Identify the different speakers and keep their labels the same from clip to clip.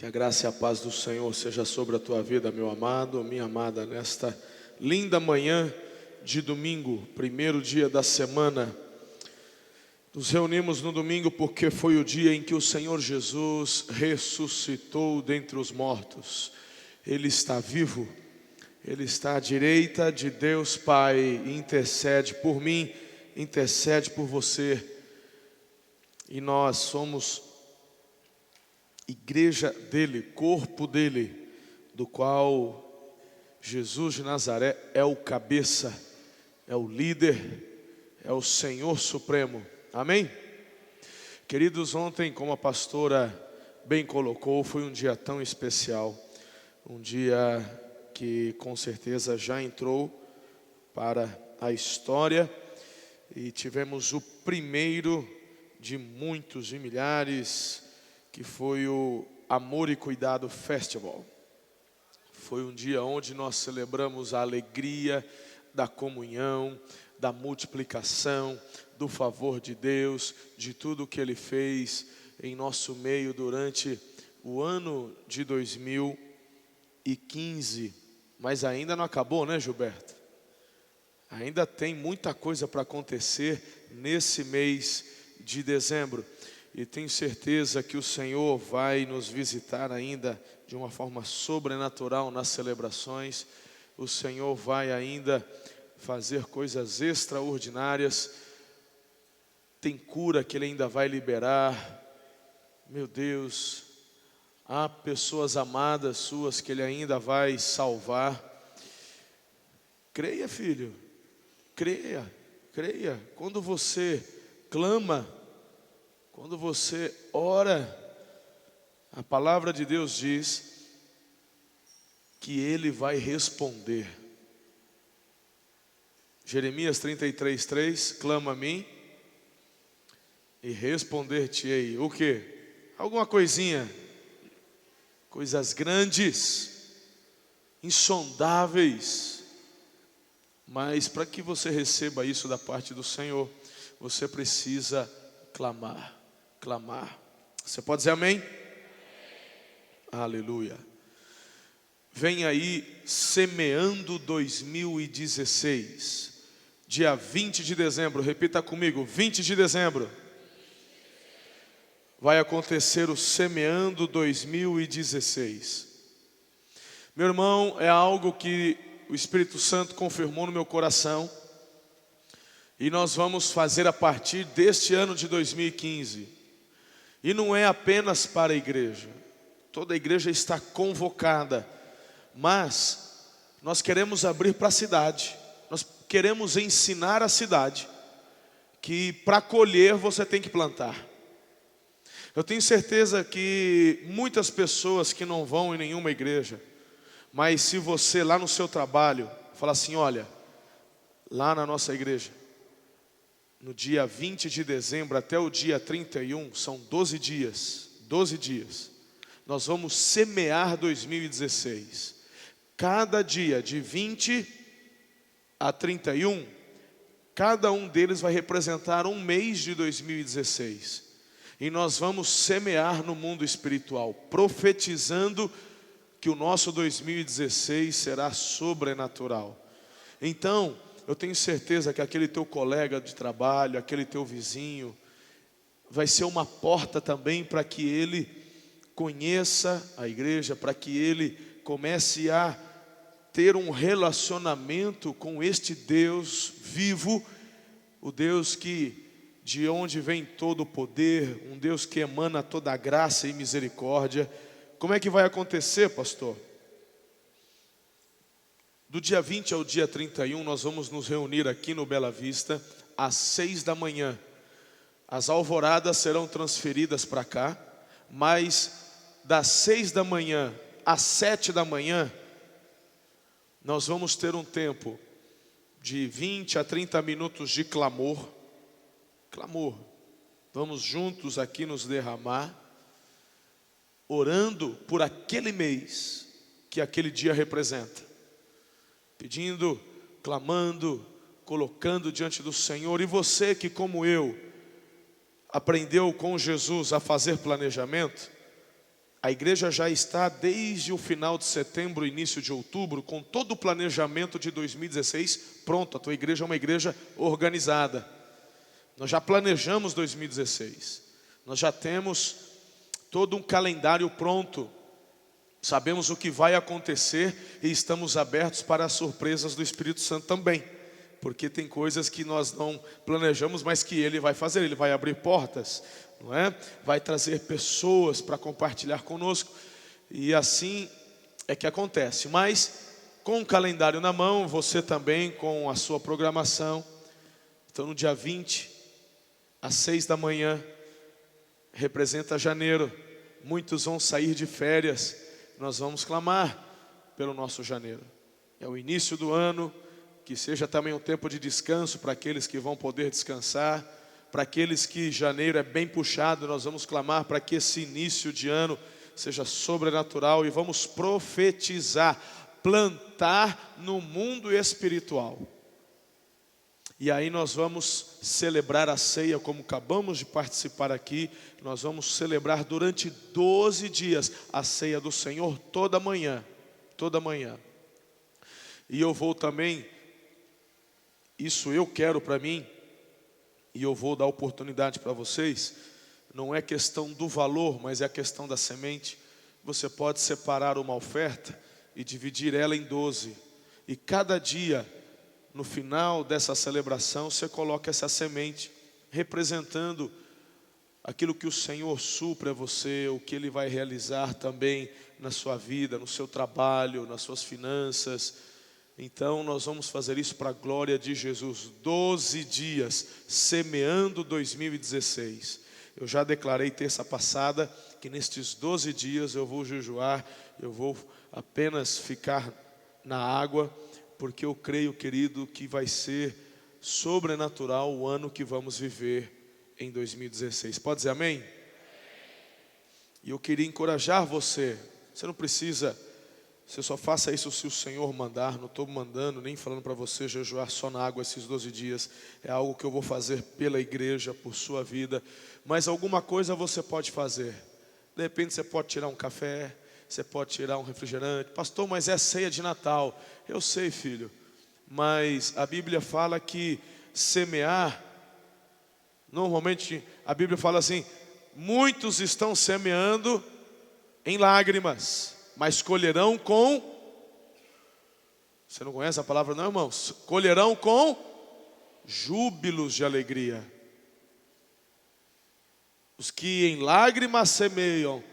Speaker 1: Que a graça e a paz do Senhor seja sobre a tua vida, meu amado, minha amada, nesta linda manhã de domingo, primeiro dia da semana. Nos reunimos no domingo porque foi o dia em que o Senhor Jesus ressuscitou dentre os mortos. Ele está vivo, Ele está à direita de Deus Pai e intercede por mim, intercede por você. E nós somos igreja dele, corpo dele, do qual Jesus de Nazaré é o cabeça, é o líder, é o Senhor Supremo. Amém? Queridos, ontem, como a pastora bem colocou, foi um dia tão especial, um dia que com certeza já entrou para a história, e tivemos o primeiro de muitos e milhares, que foi o Amor e Cuidado Festival. Foi um dia onde nós celebramos a alegria da comunhão, da multiplicação, do favor de Deus, de tudo que Ele fez em nosso meio durante o ano de 2015. Mas ainda não acabou, né, Gilberto? Ainda tem muita coisa para acontecer nesse mês de dezembro. E tenho certeza que o Senhor vai nos visitar ainda de uma forma sobrenatural nas celebrações. O Senhor vai ainda fazer coisas extraordinárias. Tem cura que Ele ainda vai liberar. Meu Deus, há pessoas amadas suas que Ele ainda vai salvar. Creia, filho, creia, creia. Quando você clama, quando você ora, a palavra de Deus diz que Ele vai responder. Jeremias 33:3, clama a mim e responder-te-ei. O quê? Alguma coisinha, coisas grandes, insondáveis. Mas para que você receba isso da parte do Senhor, você precisa clamar. Clamar. Você pode dizer amém? Aleluia. Vem aí Semeando 2016. Dia 20 de dezembro, repita comigo, 20 de dezembro. Vai acontecer o Semeando 2016. Meu irmão, é algo que o Espírito Santo confirmou no meu coração. E nós vamos fazer a partir deste ano de 2015. E não é apenas para a igreja. Toda a igreja está convocada. Mas nós queremos abrir para a cidade. Nós queremos ensinar a cidade que para colher você tem que plantar. Eu tenho certeza que muitas pessoas que não vão em nenhuma igreja, mas se você lá no seu trabalho falar assim, olha, lá na nossa igreja, no dia 20 de dezembro até o dia 31, são 12 dias, nós vamos semear 2016. Cada dia de 20 a 31, cada um deles vai representar um mês de 2016. E nós vamos semear no mundo espiritual, profetizando que o nosso 2016 será sobrenatural. Então, eu tenho certeza que aquele teu colega de trabalho, aquele teu vizinho, vai ser uma porta também para que ele conheça a igreja, para que ele comece a ter um relacionamento com este Deus vivo, o Deus de onde vem todo o poder, um Deus que emana toda a graça e misericórdia. Como é que vai acontecer, pastor? Do dia 20 ao dia 31, nós vamos nos reunir aqui no Bela Vista, às 6 da manhã. As alvoradas serão transferidas para cá, mas das 6 da manhã às 7 da manhã, nós vamos ter um tempo de 20 a 30 minutos de clamor. Clamor. Vamos juntos aqui nos derramar, orando por aquele mês que aquele dia representa. Pedindo, clamando, colocando diante do Senhor. E você que, como eu, aprendeu com Jesus a fazer planejamento, A igreja já está desde o final de setembro, início de outubro, com todo o planejamento de 2016 pronto. A tua igreja é uma igreja organizada. Nós já planejamos 2016. Nós já temos todo um calendário pronto. Sabemos o que vai acontecer e estamos abertos para as surpresas do Espírito Santo também. Porque tem coisas que nós não planejamos, mas que Ele vai fazer. Ele vai abrir portas, não é? Vai trazer pessoas para compartilhar conosco. E assim é que acontece. Mas com o calendário na mão, você também com a sua programação. Então no dia 20, às 6 da manhã, representa janeiro. Muitos vão sair de férias. Nós vamos clamar pelo nosso janeiro. É o início do ano. Que seja também um tempo de descanso para aqueles que vão poder descansar. Para aqueles que janeiro é bem puxado, nós vamos clamar para que esse início de ano seja sobrenatural. E vamos profetizar, plantar no mundo espiritual. E aí nós vamos celebrar a ceia, como acabamos de participar aqui. Nós vamos celebrar durante 12 dias a ceia do Senhor toda manhã. Toda manhã. E eu vou também... Isso eu quero para mim, e eu vou dar oportunidade para vocês. Não é questão do valor, mas é a questão da semente. Você pode separar uma oferta e dividir ela em 12. E cada dia, no final dessa celebração, você coloca essa semente, representando aquilo que o Senhor supre a você, o que Ele vai realizar também na sua vida, no seu trabalho, nas suas finanças. Então nós vamos fazer isso para a glória de Jesus. 12 dias semeando 2016. Eu já declarei terça passada que nestes 12 dias eu vou jejuar. Eu vou apenas ficar na água, porque eu creio, querido, que vai ser sobrenatural o ano que vamos viver em 2016. Pode dizer amém? E eu queria encorajar você. Você não precisa... Você só faça isso se o Senhor mandar. Não estou mandando, nem falando para você jejuar só na água esses 12 dias. É algo que eu vou fazer pela igreja, por sua vida. Mas alguma coisa você pode fazer. De repente você pode tirar um café, você pode tirar um refrigerante. Pastor, mas é ceia de Natal. Eu sei, filho. Mas a Bíblia fala que semear... Normalmente a Bíblia fala assim: muitos estão semeando em lágrimas, mas colherão com... Você não conhece a palavra não, irmãos? Colherão com júbilos de alegria. Os que em lágrimas semeiam,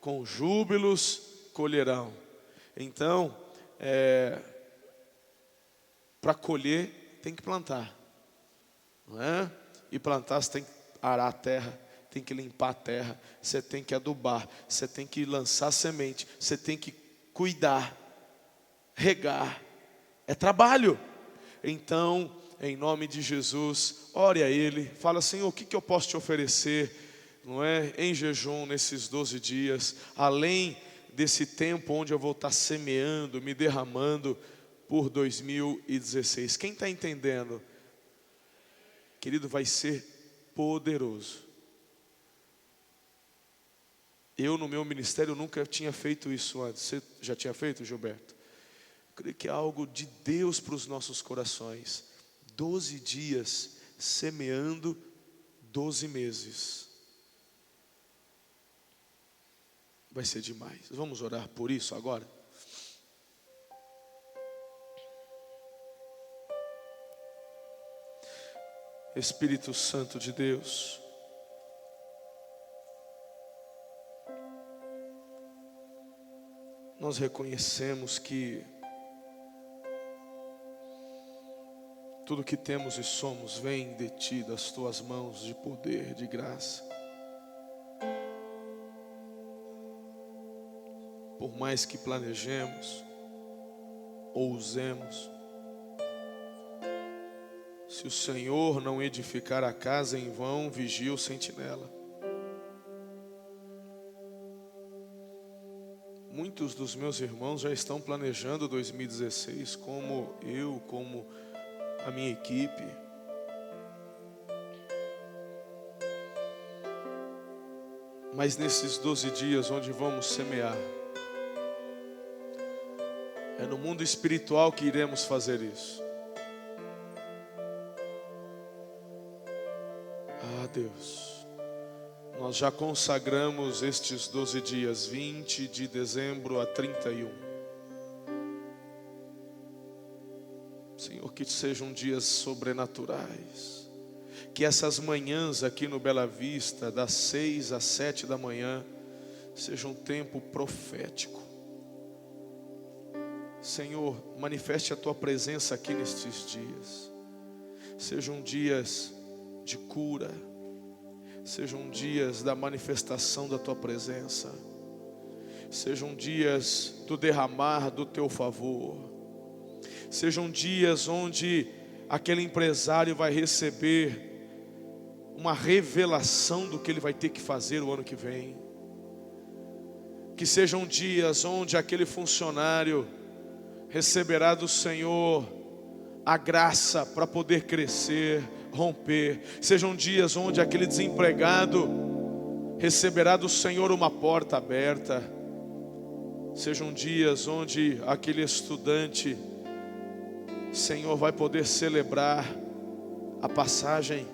Speaker 1: com júbilos colherão. Então, para colher tem que plantar, não é? E plantar você tem que arar a terra, tem que limpar a terra, você tem que adubar, você tem que lançar semente, você tem que cuidar, regar. É trabalho. Então, em nome de Jesus, ore a Ele, fala: Senhor, o que eu posso te oferecer, não é? Em jejum, nesses 12 dias, além desse tempo onde eu vou estar semeando, me derramando por 2016. Quem está entendendo? Querido, vai ser poderoso. Eu no meu ministério nunca tinha feito isso antes. Você já tinha feito, Gilberto? Eu creio que é algo de Deus para os nossos corações. 12 dias semeando 12 meses. Vai ser demais. Vamos orar por isso agora? Espírito Santo de Deus, nós reconhecemos que tudo que temos e somos vem de Ti, das Tuas mãos de poder, de graça. Por mais que planejemos, ousemos, se o Senhor não edificar a casa, em vão vigia o sentinela. Muitos dos meus irmãos já estão planejando 2016, como eu, como a minha equipe. Mas nesses 12 dias onde vamos semear, é no mundo espiritual que iremos fazer isso. Ah, Deus, nós já consagramos estes 12 dias, 20 de dezembro a 31. Senhor, que sejam dias sobrenaturais. Que essas manhãs aqui no Bela Vista, das 6 às 7 da manhã, seja um tempo profético. Senhor, manifeste a Tua presença aqui nestes dias. Sejam dias de cura, sejam dias da manifestação da Tua presença, sejam dias do derramar do Teu favor, sejam dias onde aquele empresário vai receber uma revelação do que ele vai ter que fazer o ano que vem. Que sejam dias onde aquele funcionário receberá do Senhor a graça para poder crescer, romper. Sejam dias onde aquele desempregado receberá do Senhor uma porta aberta. Sejam dias onde aquele estudante, Senhor, vai poder celebrar a passagem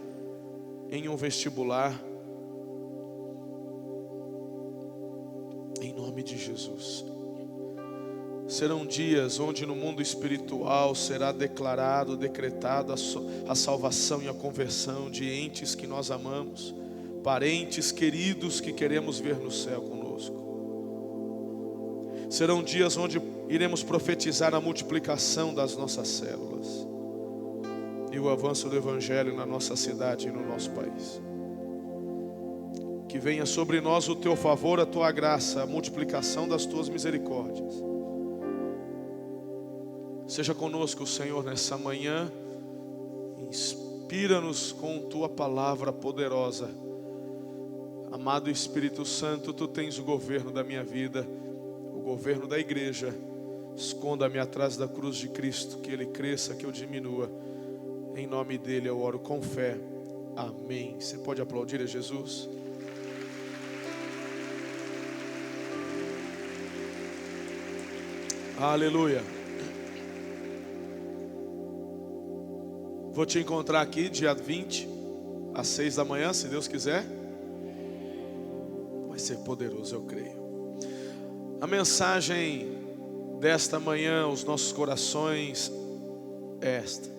Speaker 1: em um vestibular. Em nome de Jesus. Serão dias onde no mundo espiritual será declarado, decretado a salvação e a conversão de entes que nós amamos, parentes queridos que queremos ver no céu conosco. Serão dias onde iremos profetizar a multiplicação das nossas células e o avanço do Evangelho na nossa cidade e no nosso país. Que venha sobre nós o Teu favor, a Tua graça, a multiplicação das Tuas misericórdias. Seja conosco, Senhor, nessa manhã. Inspira-nos com Tua palavra poderosa. Amado Espírito Santo, Tu tens o governo da minha vida, o governo da igreja. Esconda-me atrás da cruz de Cristo, que Ele cresça, que eu diminua. Em nome dEle eu oro com fé. Amém. Você pode aplaudir a Jesus? Aleluia. Vou te encontrar aqui dia 20 às 6 da manhã, se Deus quiser. Vai ser poderoso, eu creio. A mensagem desta manhã aos nossos corações é esta: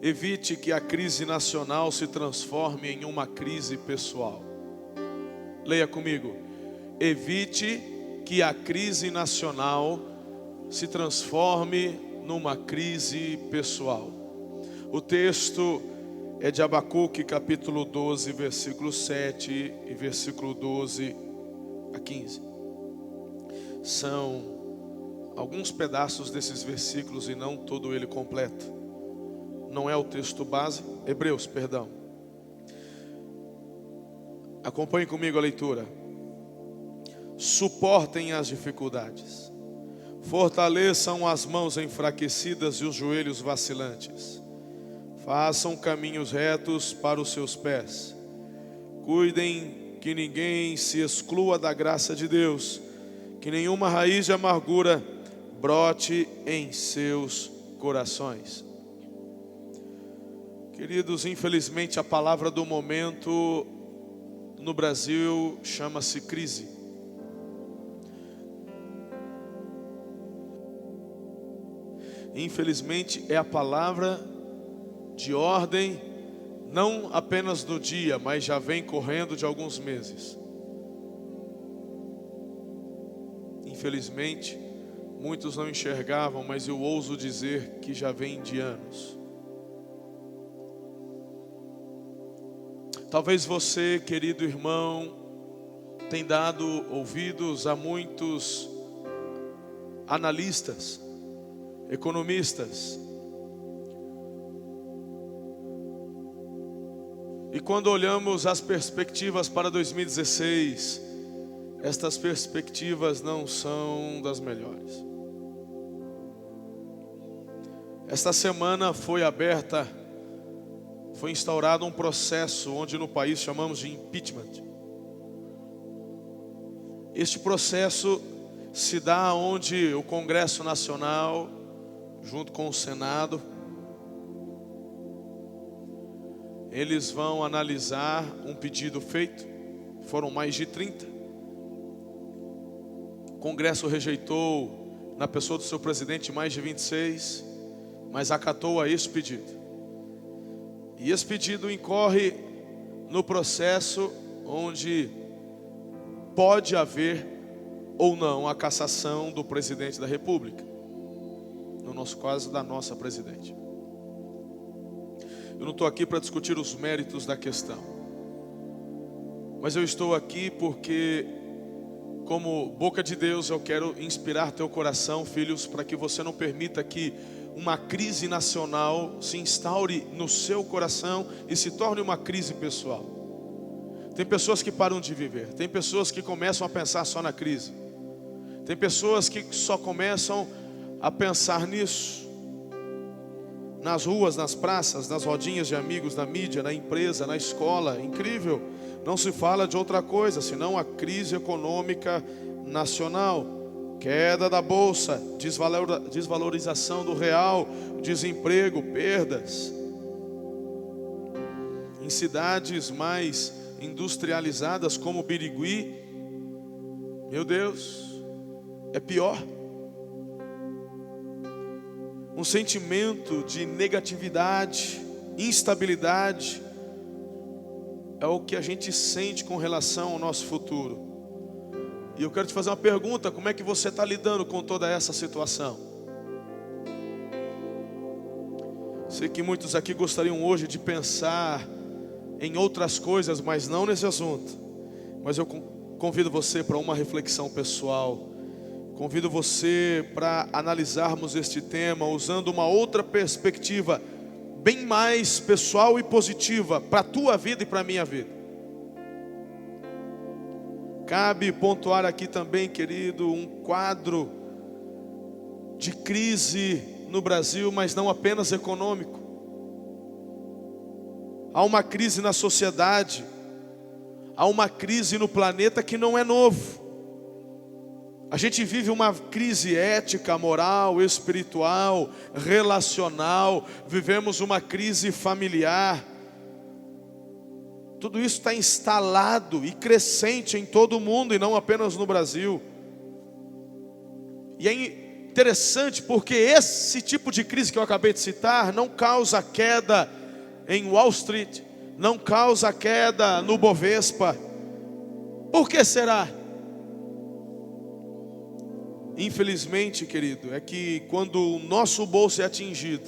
Speaker 1: evite que a crise nacional se transforme em uma crise pessoal. Leia comigo. Evite que a crise nacional se transforme numa crise pessoal. O texto é de Abacuque, capítulo 12, versículo 7 e versículo 12 a 15. São alguns pedaços desses versículos e não todo ele completo. Não é o texto base, Hebreus, perdão. Acompanhe comigo a leitura. Suportem as dificuldades, fortaleçam as mãos enfraquecidas e os joelhos vacilantes. Façam caminhos retos para os seus pés. Cuidem que ninguém se exclua da graça de Deus, que nenhuma raiz de amargura brote em seus corações. Queridos, infelizmente a palavra do momento no Brasil chama-se crise. Infelizmente é a palavra de ordem, não apenas do dia, mas já vem correndo de alguns meses. Infelizmente, muitos não enxergavam, mas eu ouso dizer que já vem de anos. Talvez você, querido irmão, tenha dado ouvidos a muitos analistas, economistas. E quando olhamos as perspectivas para 2016, estas perspectivas não são das melhores. Esta semana foi instaurado um processo onde no país chamamos de impeachment. Este processo se dá onde o Congresso Nacional, junto com o Senado, eles vão analisar um pedido feito. Foram mais de 30. O Congresso rejeitou, na pessoa do seu presidente, mais de 26, mas acatou a esse pedido. E esse pedido incorre no processo onde pode haver ou não a cassação do presidente da República. No nosso caso, da nossa presidente. Eu não estou aqui para discutir os méritos da questão, mas eu estou aqui porque, como boca de Deus, eu quero inspirar teu coração, filhos, para que você não permita que uma crise nacional se instaure no seu coração e se torne uma crise pessoal. Tem pessoas que param de viver, tem pessoas que começam a pensar só na crise, tem pessoas que só começam a pensar nisso. Nas ruas, nas praças, nas rodinhas de amigos, na mídia, na empresa, na escola. Incrível, não se fala de outra coisa senão a crise econômica nacional. Queda da bolsa, desvalorização do real, desemprego, perdas. Em cidades mais industrializadas como Birigui, meu Deus, é pior. Um sentimento de negatividade, instabilidade, é o que a gente sente com relação ao nosso futuro. E eu quero te fazer uma pergunta: como é que você está lidando com toda essa situação? Sei que muitos aqui gostariam hoje de pensar em outras coisas, mas não nesse assunto. Mas eu convido você para uma reflexão pessoal. Convido você para analisarmos este tema usando uma outra perspectiva, bem mais pessoal e positiva, para a tua vida e para a minha vida. Cabe pontuar aqui também, querido, um quadro de crise no Brasil, mas não apenas econômico. Há uma crise na sociedade, há uma crise no planeta que não é novo. A gente vive uma crise ética, moral, espiritual, relacional. Vivemos uma crise familiar. Tudo isso está instalado e crescente em todo o mundo e não apenas no Brasil. E é interessante porque esse tipo de crise que eu acabei de citar não causa queda em Wall Street, não causa queda no Bovespa. Por que será? Infelizmente, querido, é que quando o nosso bolso é atingido,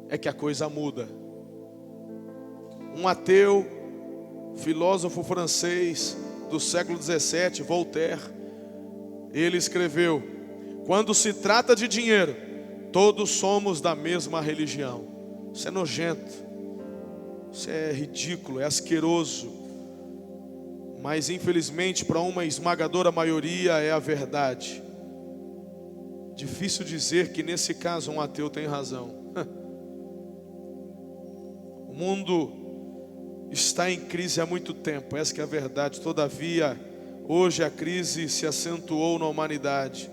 Speaker 1: é que a coisa muda. Um ateu, filósofo francês do século 17, Voltaire, ele escreveu: quando se trata de dinheiro, todos somos da mesma religião. Isso é nojento, isso é ridículo, é asqueroso. Mas infelizmente para uma esmagadora maioria é a verdade. Difícil dizer que nesse caso um ateu tem razão. O mundo está em crise há muito tempo, essa que é a verdade. Todavia, hoje a crise se acentuou na humanidade.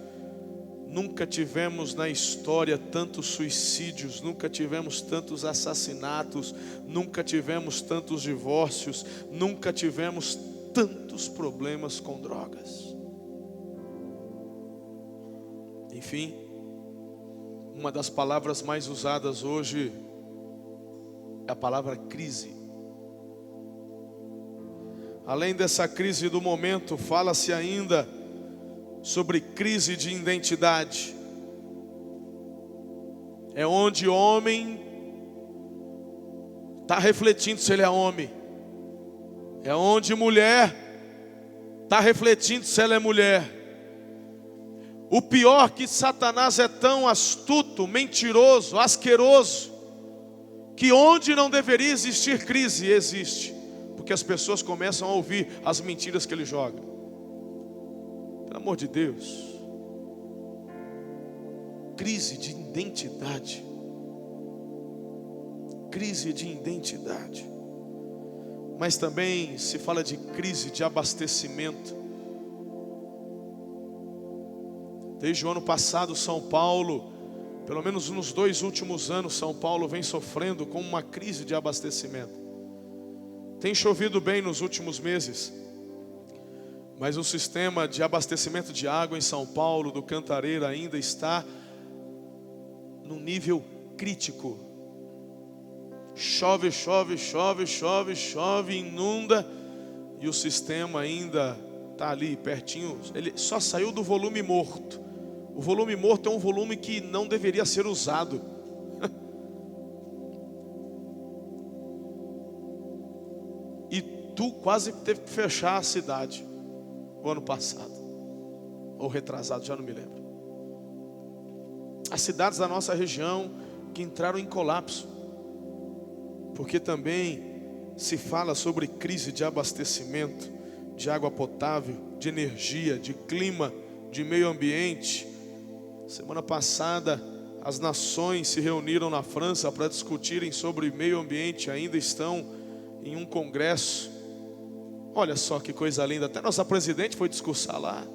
Speaker 1: Nunca tivemos na história tantos suicídios, nunca tivemos tantos assassinatos, nunca tivemos tantos divórcios, nunca tivemos tantos problemas com drogas. Enfim, uma das palavras mais usadas hoje é a palavra crise. Além dessa crise do momento, fala-se ainda sobre crise de identidade. É onde o homem está refletindo se ele é homem. É onde mulher está refletindo se ela é mulher. O pior que Satanás é tão astuto, mentiroso, asqueroso, que onde não deveria existir crise, existe. Porque as pessoas começam a ouvir as mentiras que ele joga. Pelo amor de Deus. Crise de identidade. Crise de identidade. Mas também se fala de crise de abastecimento. Desde o ano passado, São Paulo, pelo menos nos 2 últimos anos, São Paulo vem sofrendo com uma crise de abastecimento. Tem chovido bem nos últimos meses, mas o sistema de abastecimento de água em São Paulo, do Cantareira, ainda está num nível crítico. Chove, chove, chove, chove, chove, inunda, e o sistema ainda está ali pertinho. Ele só saiu do volume morto. O volume morto é um volume que não deveria ser usado. E tu quase teve que fechar a cidade o ano passado, ou retrasado, já não me lembro. As cidades da nossa região que entraram em colapso, porque também se fala sobre crise de abastecimento, de água potável, de energia, de clima, de meio ambiente. Semana passada, as nações se reuniram na França para discutirem sobre meio ambiente, ainda estão em um congresso. Olha só que coisa linda, até nossa presidente foi discursar lá.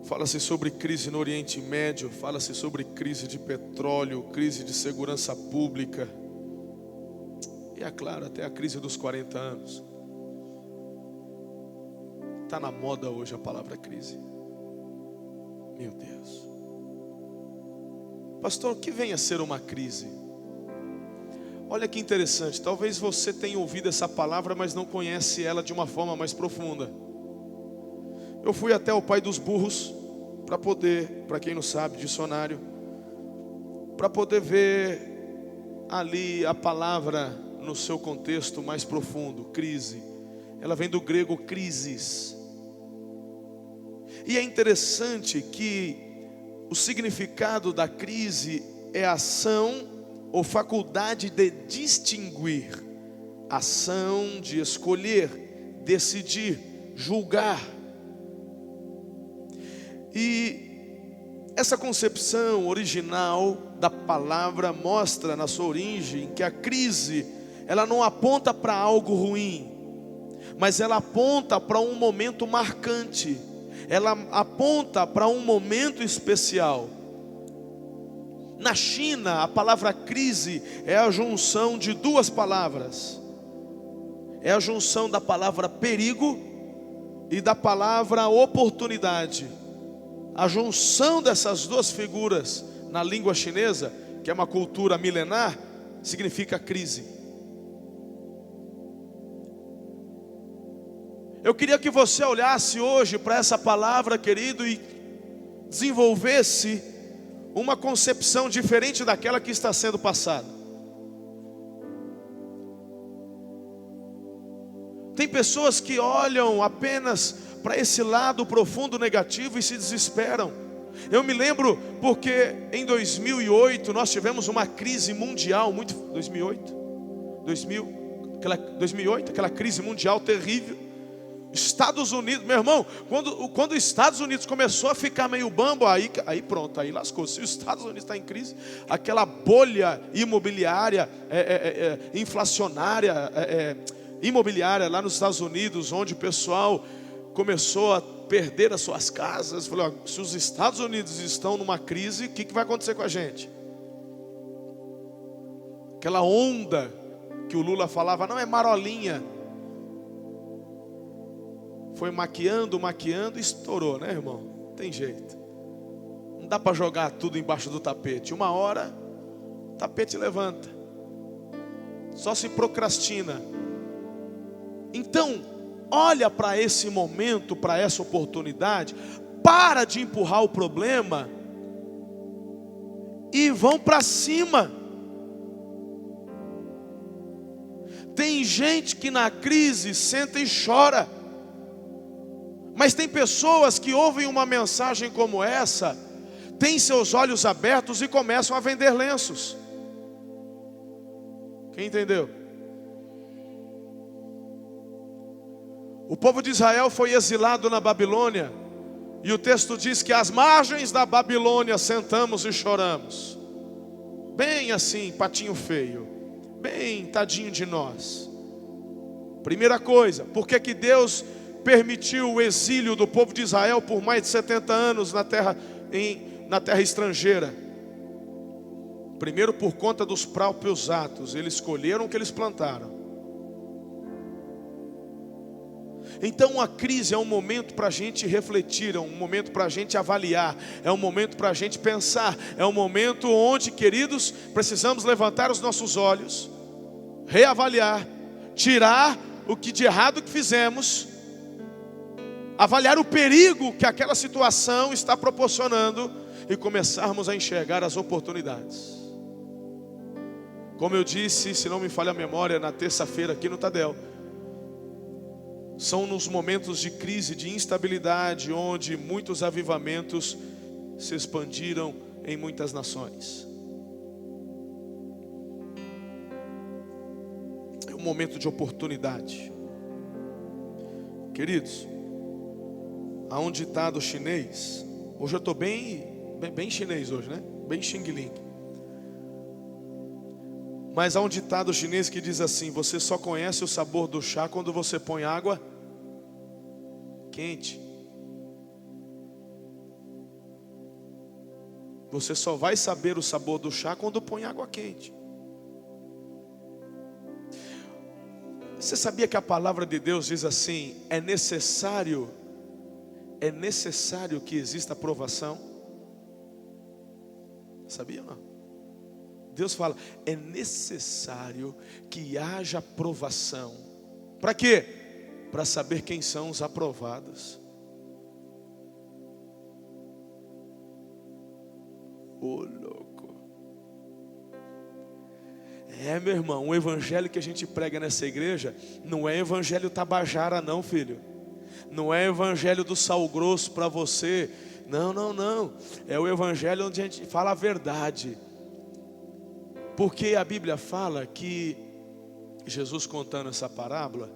Speaker 1: Fala-se sobre crise no Oriente Médio, fala-se sobre crise de petróleo, crise de segurança pública. E é claro, até a crise dos 40 anos. Está na moda hoje a palavra crise. Meu Deus. Pastor, o que vem a ser uma crise? Olha que interessante, talvez você tenha ouvido essa palavra, mas não conhece ela de uma forma mais profunda. Eu fui até o pai dos burros, para poder, para quem não sabe, dicionário, para poder ver ali a palavra no seu contexto mais profundo, crise. Ela vem do grego crisis. E é interessante que o significado da crise é ação ou faculdade de distinguir, ação de escolher, decidir, julgar. E essa concepção original da palavra mostra na sua origem que a crise, ela não aponta para algo ruim, mas ela aponta para um momento marcante, ela aponta para um momento especial. Na China, a palavra crise é a junção de 2 palavras. É a junção da palavra perigo e da palavra oportunidade. A junção dessas 2 figuras na língua chinesa, que é uma cultura milenar, significa crise. Eu queria que você olhasse hoje para essa palavra, querido, e desenvolvesse uma concepção diferente daquela que está sendo passada. Tem pessoas que olham apenas para esse lado profundo negativo e se desesperam. Eu me lembro porque em 2008 nós tivemos uma crise mundial muito... 2008, aquela crise mundial terrível. Estados Unidos, meu irmão, quando os Estados Unidos começou a ficar meio bambo, aí pronto, aí lascou. Se os Estados Unidos está em crise, aquela bolha imobiliária, inflacionária, imobiliária lá nos Estados Unidos, onde o pessoal começou a perder as suas casas. Falou, se os Estados Unidos estão numa crise, o que vai acontecer com a gente? Aquela onda que o Lula falava, não é marolinha. Foi maquiando e estourou, né, irmão? Tem jeito. Não dá para jogar tudo embaixo do tapete. Uma hora, o tapete levanta. Só se procrastina. Então, olha para esse momento, para essa oportunidade. Para de empurrar o problema e vão para cima. Tem gente que na crise senta e chora. Mas tem pessoas que ouvem uma mensagem como essa, têm seus olhos abertos e começam a vender lenços. Quem entendeu? O povo de Israel foi exilado na Babilônia, e o texto diz que às margens da Babilônia sentamos e choramos. Bem assim, patinho feio, bem tadinho de nós. Primeira coisa, por que Deus permitiu o exílio do povo de Israel por mais de 70 anos na terra estrangeira? Primeiro, por conta dos próprios atos. Eles colheram o que eles plantaram. Então a crise é um momento para a gente refletir, é um momento para a gente avaliar, é um momento para a gente pensar, é um momento onde, queridos, precisamos levantar os nossos olhos, reavaliar, tirar o que de errado que fizemos, avaliar o perigo que aquela situação está proporcionando e começarmos a enxergar as oportunidades. Como eu disse, se não me falha a memória, na terça-feira aqui no Tadel, são nos momentos de crise, de instabilidade, onde muitos avivamentos se expandiram em muitas nações. É um momento de oportunidade. Queridos, há um ditado chinês. Hoje eu estou bem chinês hoje, né? Bem Xing Ling. Mas há um ditado chinês que diz assim: você só conhece o sabor do chá quando você põe água quente. Você só vai saber o sabor do chá quando põe água quente. Você sabia que a palavra de Deus diz assim: é necessário que exista provação? Sabia ou não? Deus fala, é necessário que haja provação. Para quê? Para saber quem são os aprovados. Ô louco. Meu irmão, o evangelho que a gente prega nessa igreja não é evangelho tabajara não, filho. Não é evangelho do sal grosso para você. Não. É o evangelho onde a gente fala a verdade. Porque a Bíblia fala que, Jesus contando essa parábola,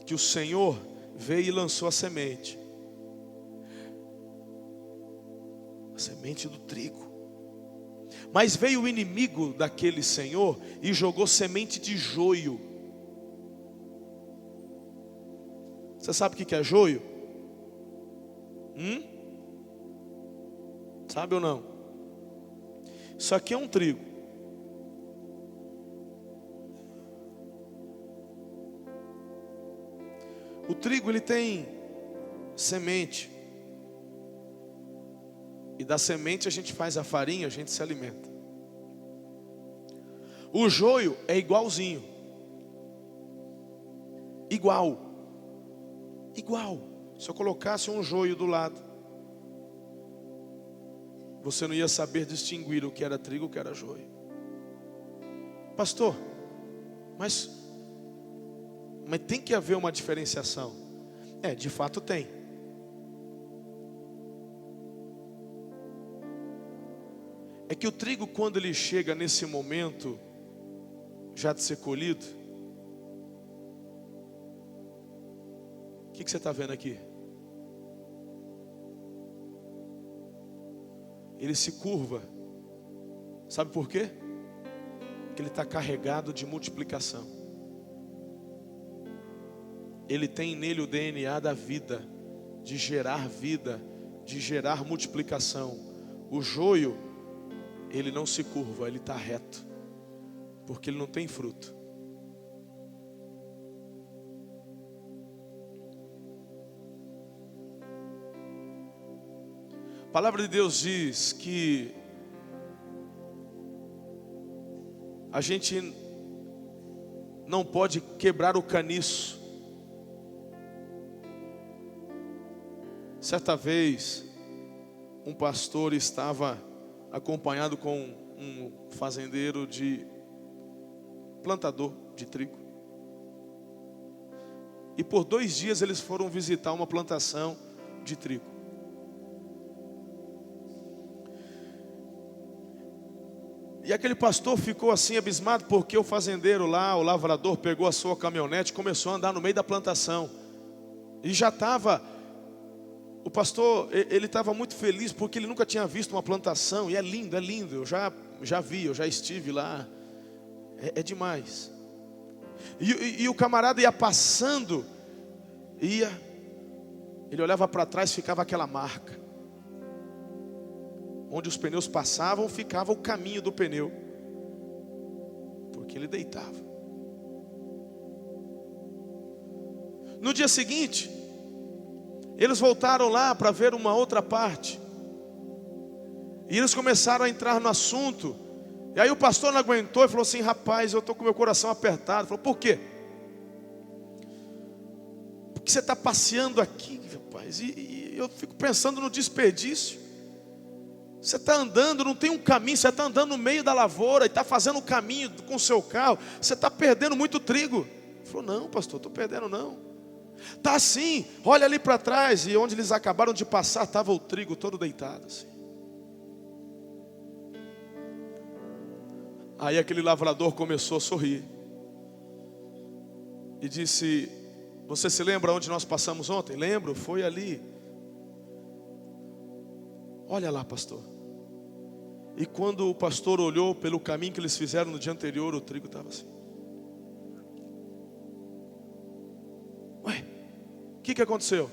Speaker 1: que o Senhor veio e lançou a semente do trigo. Mas veio o inimigo daquele Senhor e jogou semente de joio. Você sabe o que é joio? Sabe ou não? Isso aqui é um trigo. O trigo, ele tem semente. E da semente a gente faz a farinha, a gente se alimenta. O joio é igualzinho. Igual. Se eu colocasse um joio do lado, você não ia saber distinguir o que era trigo e o que era joio. Pastor, mas tem que haver uma diferenciação. De fato tem. É que o trigo, quando ele chega nesse momento já de ser colhido, o que você está vendo aqui? Ele se curva. Sabe por quê? Porque ele está carregado de multiplicação. Ele tem nele o DNA da vida, de gerar vida, de gerar multiplicação. O joio, ele não se curva, ele está reto, porque ele não tem fruto. A palavra de Deus diz que a gente não pode quebrar o caniço. Certa vez, um pastor estava acompanhado com um fazendeiro plantador de trigo. E por 2 dias eles foram visitar uma plantação de trigo. E aquele pastor ficou assim abismado, porque o fazendeiro lá, o lavrador, pegou a sua caminhonete e começou a andar no meio da plantação. E já estava... O pastor, ele estava muito feliz porque ele nunca tinha visto uma plantação. E é lindo. Eu já vi, eu já estive lá. É demais. E o camarada ia passando, ia Ele olhava para trás, ficava aquela marca. Onde os pneus passavam, ficava o caminho do pneu. Porque ele deitava. No dia seguinte, eles voltaram lá para ver uma outra parte. E eles começaram a entrar no assunto. E aí o pastor não aguentou e falou assim: rapaz, eu estou com meu coração apertado. Ele falou: por quê? Porque você está passeando aqui, rapaz, e eu fico pensando no desperdício. Você está andando, não tem um caminho, você está andando no meio da lavoura e está fazendo um caminho com o seu carro, você está perdendo muito trigo. Ele falou: não, pastor, estou perdendo não. Está assim, olha ali para trás, e onde eles acabaram de passar estava o trigo todo deitado assim. Aí aquele lavrador começou a sorrir e disse: você se lembra onde nós passamos ontem? Lembro, foi ali. Olha lá, pastor. E quando o pastor olhou pelo caminho que eles fizeram no dia anterior, o trigo estava assim. Ué, o que aconteceu?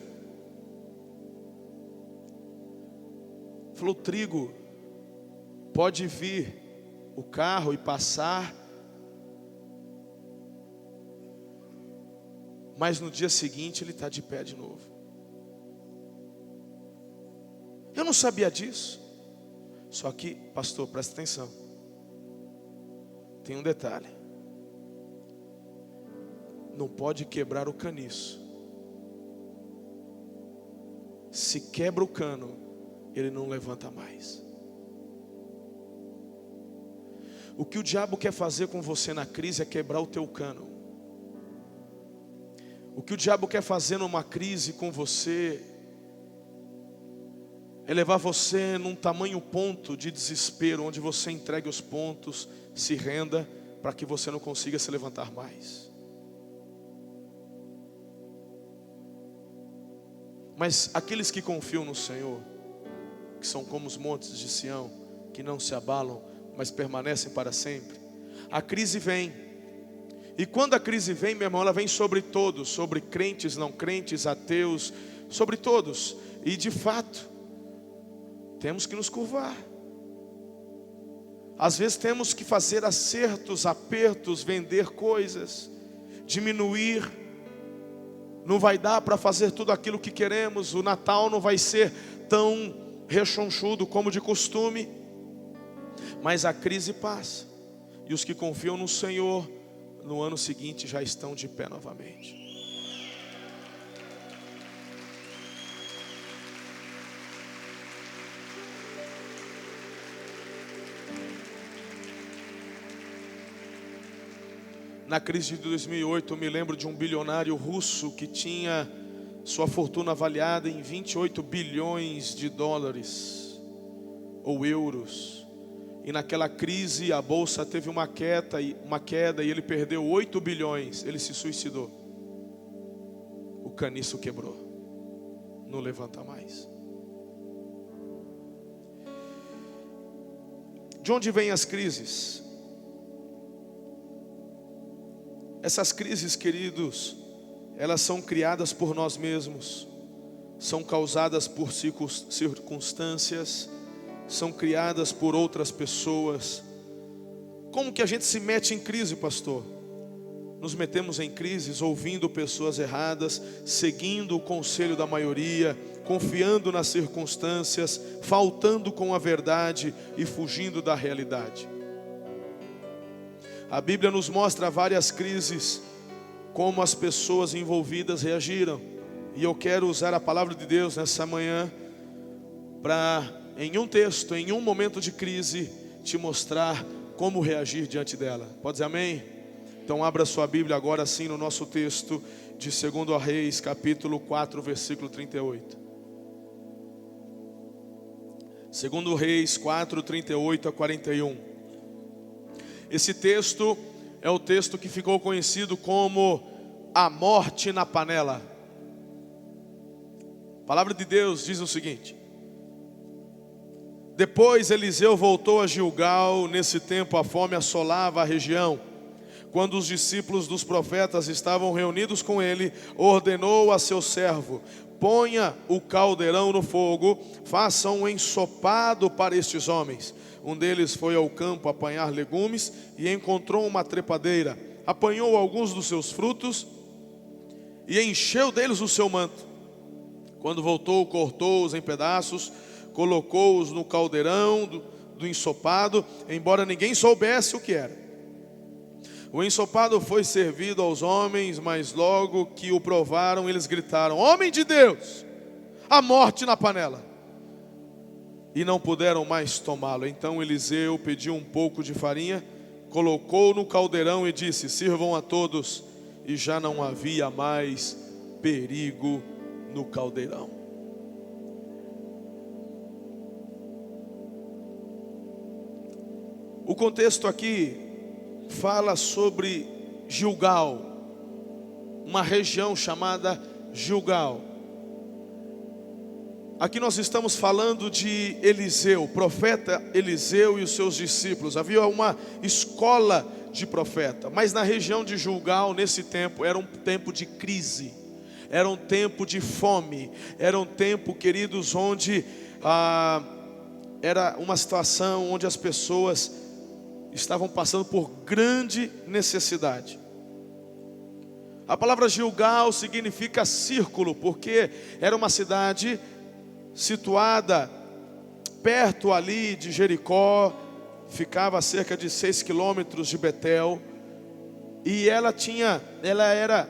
Speaker 1: Falou: o trigo pode vir o carro e passar, mas no dia seguinte ele está de pé de novo. Eu não sabia disso. Só que, pastor, presta atenção. Tem um detalhe. Não pode quebrar o caniço. Se quebra o cano, ele não levanta mais. O que o diabo quer fazer com você na crise é quebrar o teu cano. O que o diabo quer fazer numa crise com você é levar você num tamanho ponto de desespero, onde você entregue os pontos, se renda, para que você não consiga se levantar mais. Mas aqueles que confiam no Senhor, que são como os montes de Sião, que não se abalam, mas permanecem para sempre. A crise vem. E quando a crise vem, meu irmão, ela vem sobre todos, sobre crentes, não crentes, ateus, sobre todos. E de fato, temos que nos curvar. Às vezes temos que fazer acertos, apertos, vender coisas, diminuir. Não vai dar para fazer tudo aquilo que queremos. O Natal não vai ser tão rechonchudo como de costume. Mas a crise passa. E os que confiam no Senhor, no ano seguinte já estão de pé novamente. Na crise de 2008, eu me lembro de um bilionário russo que tinha sua fortuna avaliada em 28 bilhões de dólares ou euros. E naquela crise a bolsa teve uma queda e ele perdeu 8 bilhões. Ele se suicidou. O caniço quebrou. Não levanta mais. De onde vêm as crises? Essas crises, queridos, elas são criadas por nós mesmos, são causadas por circunstâncias, são criadas por outras pessoas. Como que a gente se mete em crise, pastor? Nos metemos em crises ouvindo pessoas erradas, seguindo o conselho da maioria, confiando nas circunstâncias, faltando com a verdade e fugindo da realidade. A Bíblia nos mostra várias crises, como as pessoas envolvidas reagiram. E eu quero usar a palavra de Deus nessa manhã para, em um texto, em um momento de crise, te mostrar como reagir diante dela. Pode dizer amém? Então abra sua Bíblia agora sim no nosso texto de 2 Reis, capítulo 4, versículo 38. 2 Reis 4, 38 a 41. Esse texto é o texto que ficou conhecido como a morte na panela. A palavra de Deus diz o seguinte: depois Eliseu voltou a Gilgal. Nesse tempo a fome assolava a região. quando os discípulos dos profetas estavam reunidos com ele, ordenou a seu servo: ponha o caldeirão no fogo, faça um ensopado para estes homens. Um deles foi ao campo apanhar legumes e encontrou uma trepadeira. Apanhou alguns dos seus frutos e encheu deles o seu manto. Quando voltou, cortou-os em pedaços, colocou-os no caldeirão do ensopado, embora ninguém soubesse o que era. O ensopado foi servido aos homens, mas logo que o provaram, eles gritaram: homem de Deus, a morte na panela! E não puderam mais tomá-lo. Então Eliseu pediu um pouco de farinha, colocou no caldeirão e disse: sirvam a todos. E já não havia mais perigo no caldeirão. O contexto aqui fala sobre Gilgal, uma região chamada Gilgal. Aqui nós estamos falando de Eliseu, profeta Eliseu e os seus discípulos. Havia uma escola de profeta, mas na região de Gilgal, nesse tempo, era um tempo de crise, era um tempo de fome, era um tempo, queridos, onde era uma situação onde as pessoas estavam passando por grande necessidade. A palavra Gilgal significa círculo, porque era uma cidade situada perto ali de Jericó, ficava a cerca de 6 quilômetros de Betel, e ela era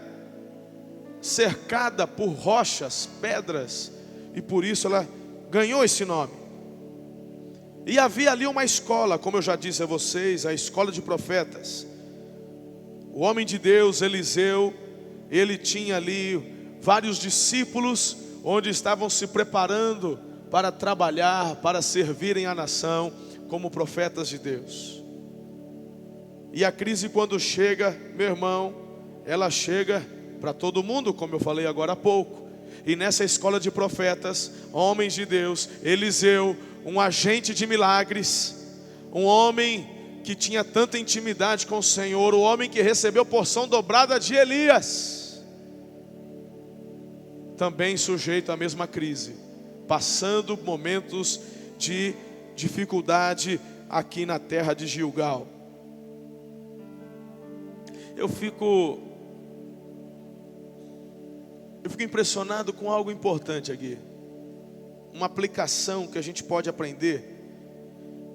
Speaker 1: cercada por rochas, pedras, e por isso ela ganhou esse nome. E havia ali uma escola, como eu já disse a vocês, a escola de profetas. O homem de Deus, Eliseu, ele tinha ali vários discípulos, onde estavam se preparando para trabalhar, para servirem a nação como profetas de Deus. E a crise, quando chega, meu irmão, ela chega para todo mundo, como eu falei agora há pouco. E nessa escola de profetas, homens de Deus, Eliseu, um agente de milagres, um homem que tinha tanta intimidade com o Senhor, o homem que recebeu porção dobrada de Elias, também sujeito à mesma crise, passando momentos de dificuldade aqui na terra de Gilgal. Eu fico impressionado com algo importante aqui. Uma aplicação que a gente pode aprender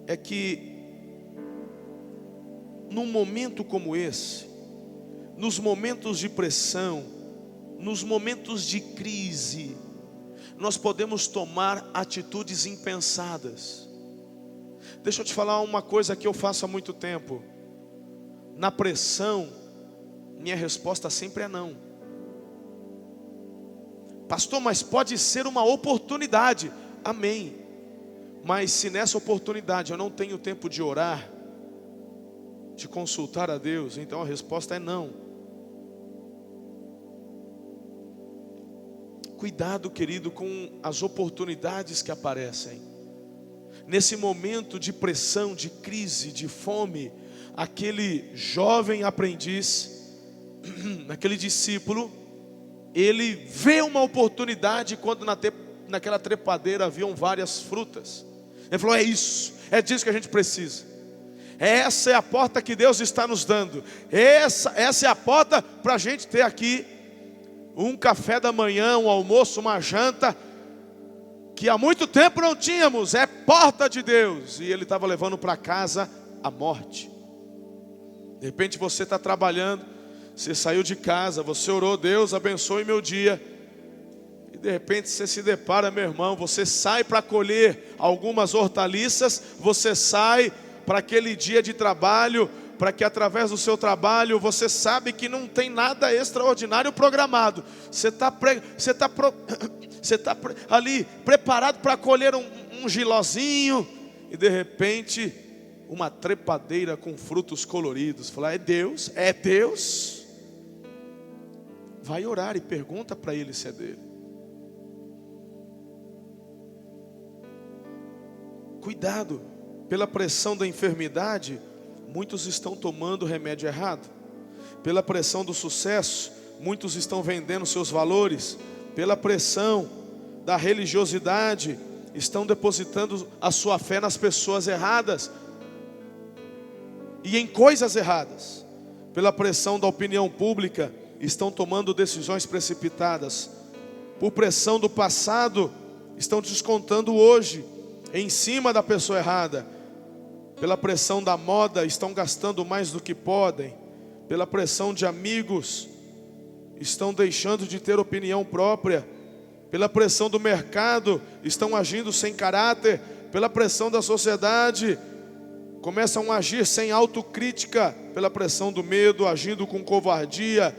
Speaker 1: é que num momento como esse, nos momentos de pressão, nos momentos de crise, nós podemos tomar atitudes impensadas. Deixa eu te falar uma coisa que eu faço há muito tempo. Na pressão, minha resposta sempre é não. Pastor, mas pode ser uma oportunidade. Amém. Mas se nessa oportunidade eu não tenho tempo de orar, de consultar a Deus, então a resposta é não. Cuidado, querido, com as oportunidades que aparecem. Nesse momento de pressão, de crise, de fome, aquele jovem aprendiz, aquele discípulo, ele vê uma oportunidade quando naquela trepadeira haviam várias frutas. Ele falou: é isso, é disso que a gente precisa. Essa é a porta que Deus está nos dando. Essa é a porta para a gente ter aqui um café da manhã, um almoço, uma janta, que há muito tempo não tínhamos. É porta de Deus. E ele estava levando para casa a morte. De repente você está trabalhando, você saiu de casa, você orou: Deus abençoe meu dia. E de repente você se depara, meu irmão, você sai para colher algumas hortaliças, você sai para aquele dia de trabalho, para que através do seu trabalho, você sabe que não tem nada extraordinário programado. Você está ali preparado para colher um gilozinho, e de repente uma trepadeira com frutos coloridos. Falar: é Deus, é Deus. Vai orar e pergunta para Ele se é dele. Cuidado, pela pressão da enfermidade, muitos estão tomando remédio errado. Pela pressão do sucesso, muitos estão vendendo seus valores. Pela pressão da religiosidade, estão depositando a sua fé nas pessoas erradas e em coisas erradas. Pela pressão da opinião pública, estão tomando decisões precipitadas. Por pressão do passado, estão descontando hoje em cima da pessoa errada. Pela pressão da moda, estão gastando mais do que podem. Pela pressão de amigos, estão deixando de ter opinião própria. Pela pressão do mercado, estão agindo sem caráter. Pela pressão da sociedade, começam a agir sem autocrítica. Pela pressão do medo, agindo com covardia.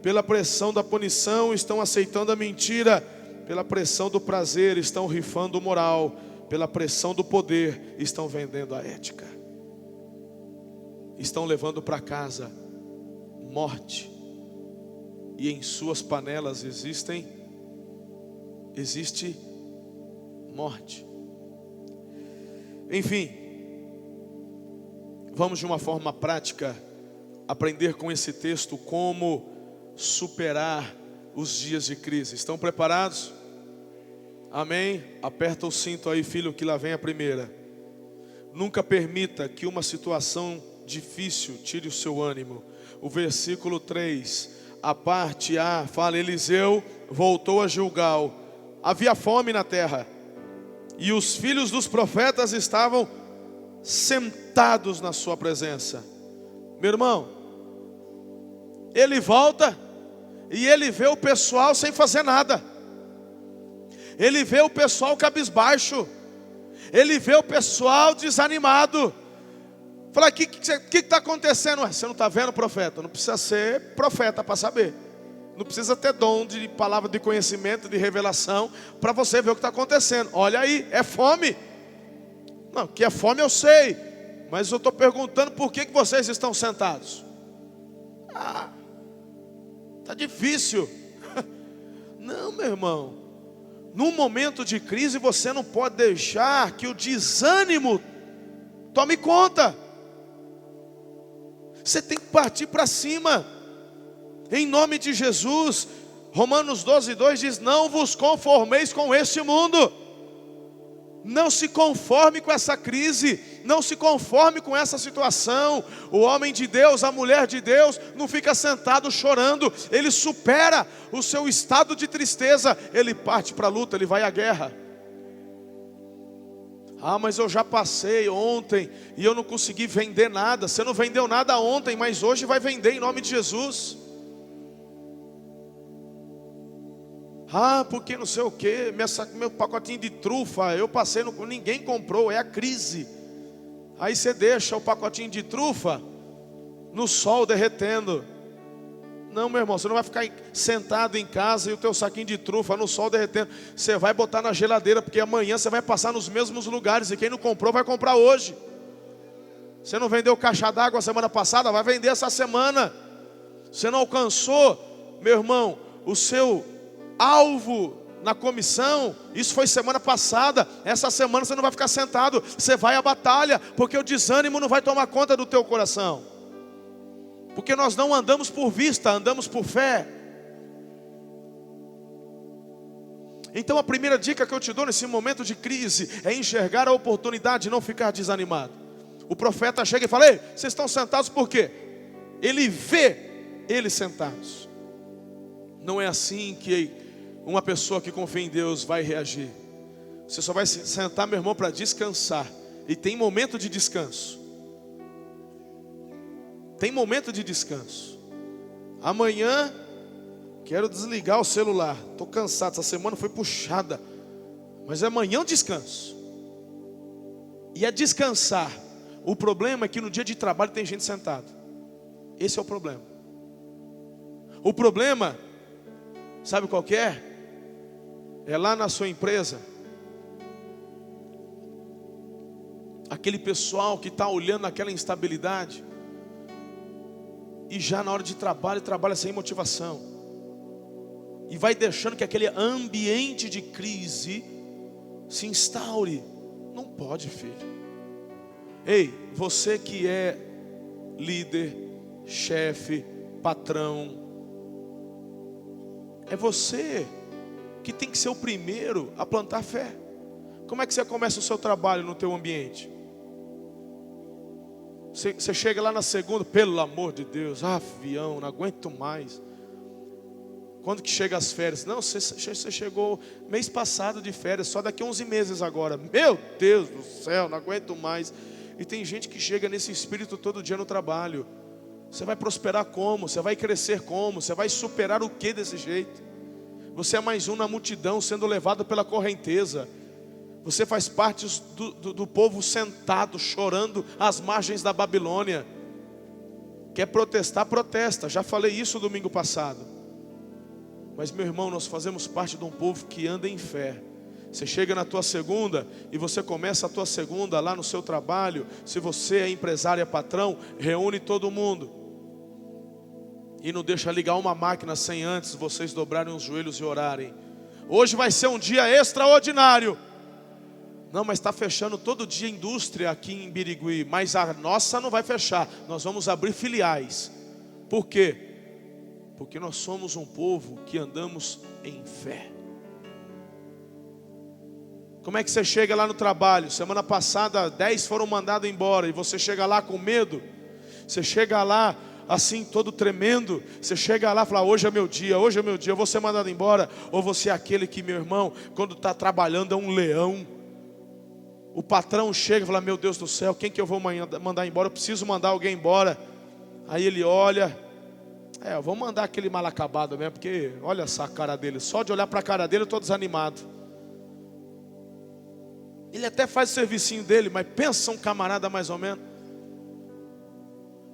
Speaker 1: Pela pressão da punição, estão aceitando a mentira. Pela pressão do prazer, estão rifando moral. Pela pressão do poder, estão vendendo a ética. Estão levando para casa morte. E em suas panelas existe morte. Enfim, vamos de uma forma prática aprender com esse texto como superar os dias de crise. Estão preparados? Amém? Aperta o cinto aí, filho, que lá vem a primeira. Nunca permita que uma situação difícil tire o seu ânimo. O versículo 3, a parte A, fala: Eliseu voltou a Gilgal. Havia fome na terra, e os filhos dos profetas estavam sentados na sua presença. Meu irmão, ele volta e ele vê o pessoal sem fazer nada. Ele vê o pessoal cabisbaixo. Ele vê o pessoal desanimado. Fala, o que está acontecendo? Você não está vendo, profeta? Não precisa ser profeta para saber. Não precisa ter dom de palavra de conhecimento, de revelação, para você ver o que está acontecendo. Olha aí, é fome. Não, que é fome eu sei. Mas eu estou perguntando por que vocês estão sentados. Está difícil. Não, meu irmão. Num momento de crise você não pode deixar que o desânimo tome conta. Você tem que partir para cima. Em nome de Jesus. Romanos 12:2 diz: não vos conformeis com este mundo. Não se conforme com essa crise. Não se conforme com essa situação. O homem de Deus, a mulher de Deus, não fica sentado chorando. Ele supera o seu estado de tristeza. Ele parte para a luta, ele vai à guerra. Mas eu já passei ontem e eu não consegui vender nada. Você não vendeu nada ontem, mas hoje vai vender em nome de Jesus. Porque não sei o que, meu pacotinho de trufa, eu passei, ninguém comprou, é a crise. Aí você deixa o pacotinho de trufa no sol derretendo. Não, meu irmão, você não vai ficar sentado em casa e o teu saquinho de trufa no sol derretendo. Você vai botar na geladeira, porque amanhã você vai passar nos mesmos lugares. E quem não comprou vai comprar hoje. Você não vendeu caixa d'água semana passada, vai vender essa semana. Você não alcançou, meu irmão, o seu alvo na comissão, isso foi semana passada. Essa semana você não vai ficar sentado, você vai à batalha, porque o desânimo não vai tomar conta do teu coração. Porque nós não andamos por vista, andamos por fé. Então a primeira dica que eu te dou nesse momento de crise é enxergar a oportunidade e não ficar desanimado. O profeta chega e fala: ei, vocês estão sentados por quê? Ele vê eles sentados. Não é assim que uma pessoa que confia em Deus vai reagir. Você só vai se sentar, meu irmão, para descansar. E tem momento de descanso. Tem momento de descanso. Amanhã quero desligar o celular. Estou cansado, essa semana foi puxada. Mas amanhã eu descanso. E é descansar. O problema é que no dia de trabalho tem gente sentada. Esse é o problema. O problema, sabe qual que é? É lá na sua empresa. Aquele pessoal que está olhando aquela instabilidade. E já na hora de trabalho, trabalha sem motivação. E vai deixando que aquele ambiente de crise se instaure. Não pode, filho. Ei, você que é líder, chefe, patrão. É você que tem que ser o primeiro a plantar fé. Como é que você começa o seu trabalho no teu ambiente? Você chega lá na segunda, pelo amor de Deus, avião, não aguento mais. Quando que chega as férias? Não, você chegou mês passado de férias, só daqui a 11 meses agora. Meu Deus do céu, não aguento mais. E tem gente que chega nesse espírito todo dia no trabalho. Você vai prosperar como? Você vai crescer como? Você vai superar o que desse jeito? Você é mais um na multidão sendo levado pela correnteza. Você faz parte do povo sentado, chorando às margens da Babilônia. Quer protestar, protesta. Já falei isso domingo passado. Mas meu irmão, nós fazemos parte de um povo que anda em fé. Você chega na tua segunda e você começa a tua segunda lá no seu trabalho. Se você é empresário, é patrão, reúne todo mundo. E não deixa ligar uma máquina sem antes vocês dobrarem os joelhos e orarem. Hoje vai ser um dia extraordinário. Não, mas está fechando todo dia a indústria aqui em Birigui. Mas a nossa não vai fechar. Nós vamos abrir filiais. Por quê? Porque nós somos um povo que andamos em fé. Como é que você chega lá no trabalho? Semana passada 10 foram mandados embora. E você chega lá com medo. Você chega lá assim todo tremendo. Você chega lá e fala, hoje é meu dia, hoje é meu dia. Eu vou ser mandado embora. Ou você é aquele que, meu irmão, quando está trabalhando é um leão. O patrão chega e fala, meu Deus do céu, quem que eu vou mandar embora? Eu preciso mandar alguém embora. Aí ele olha, eu vou mandar aquele mal acabado mesmo, porque olha essa cara dele. Só de olhar para a cara dele eu estou desanimado. Ele até faz o servicinho dele, mas pensa um camarada mais ou menos.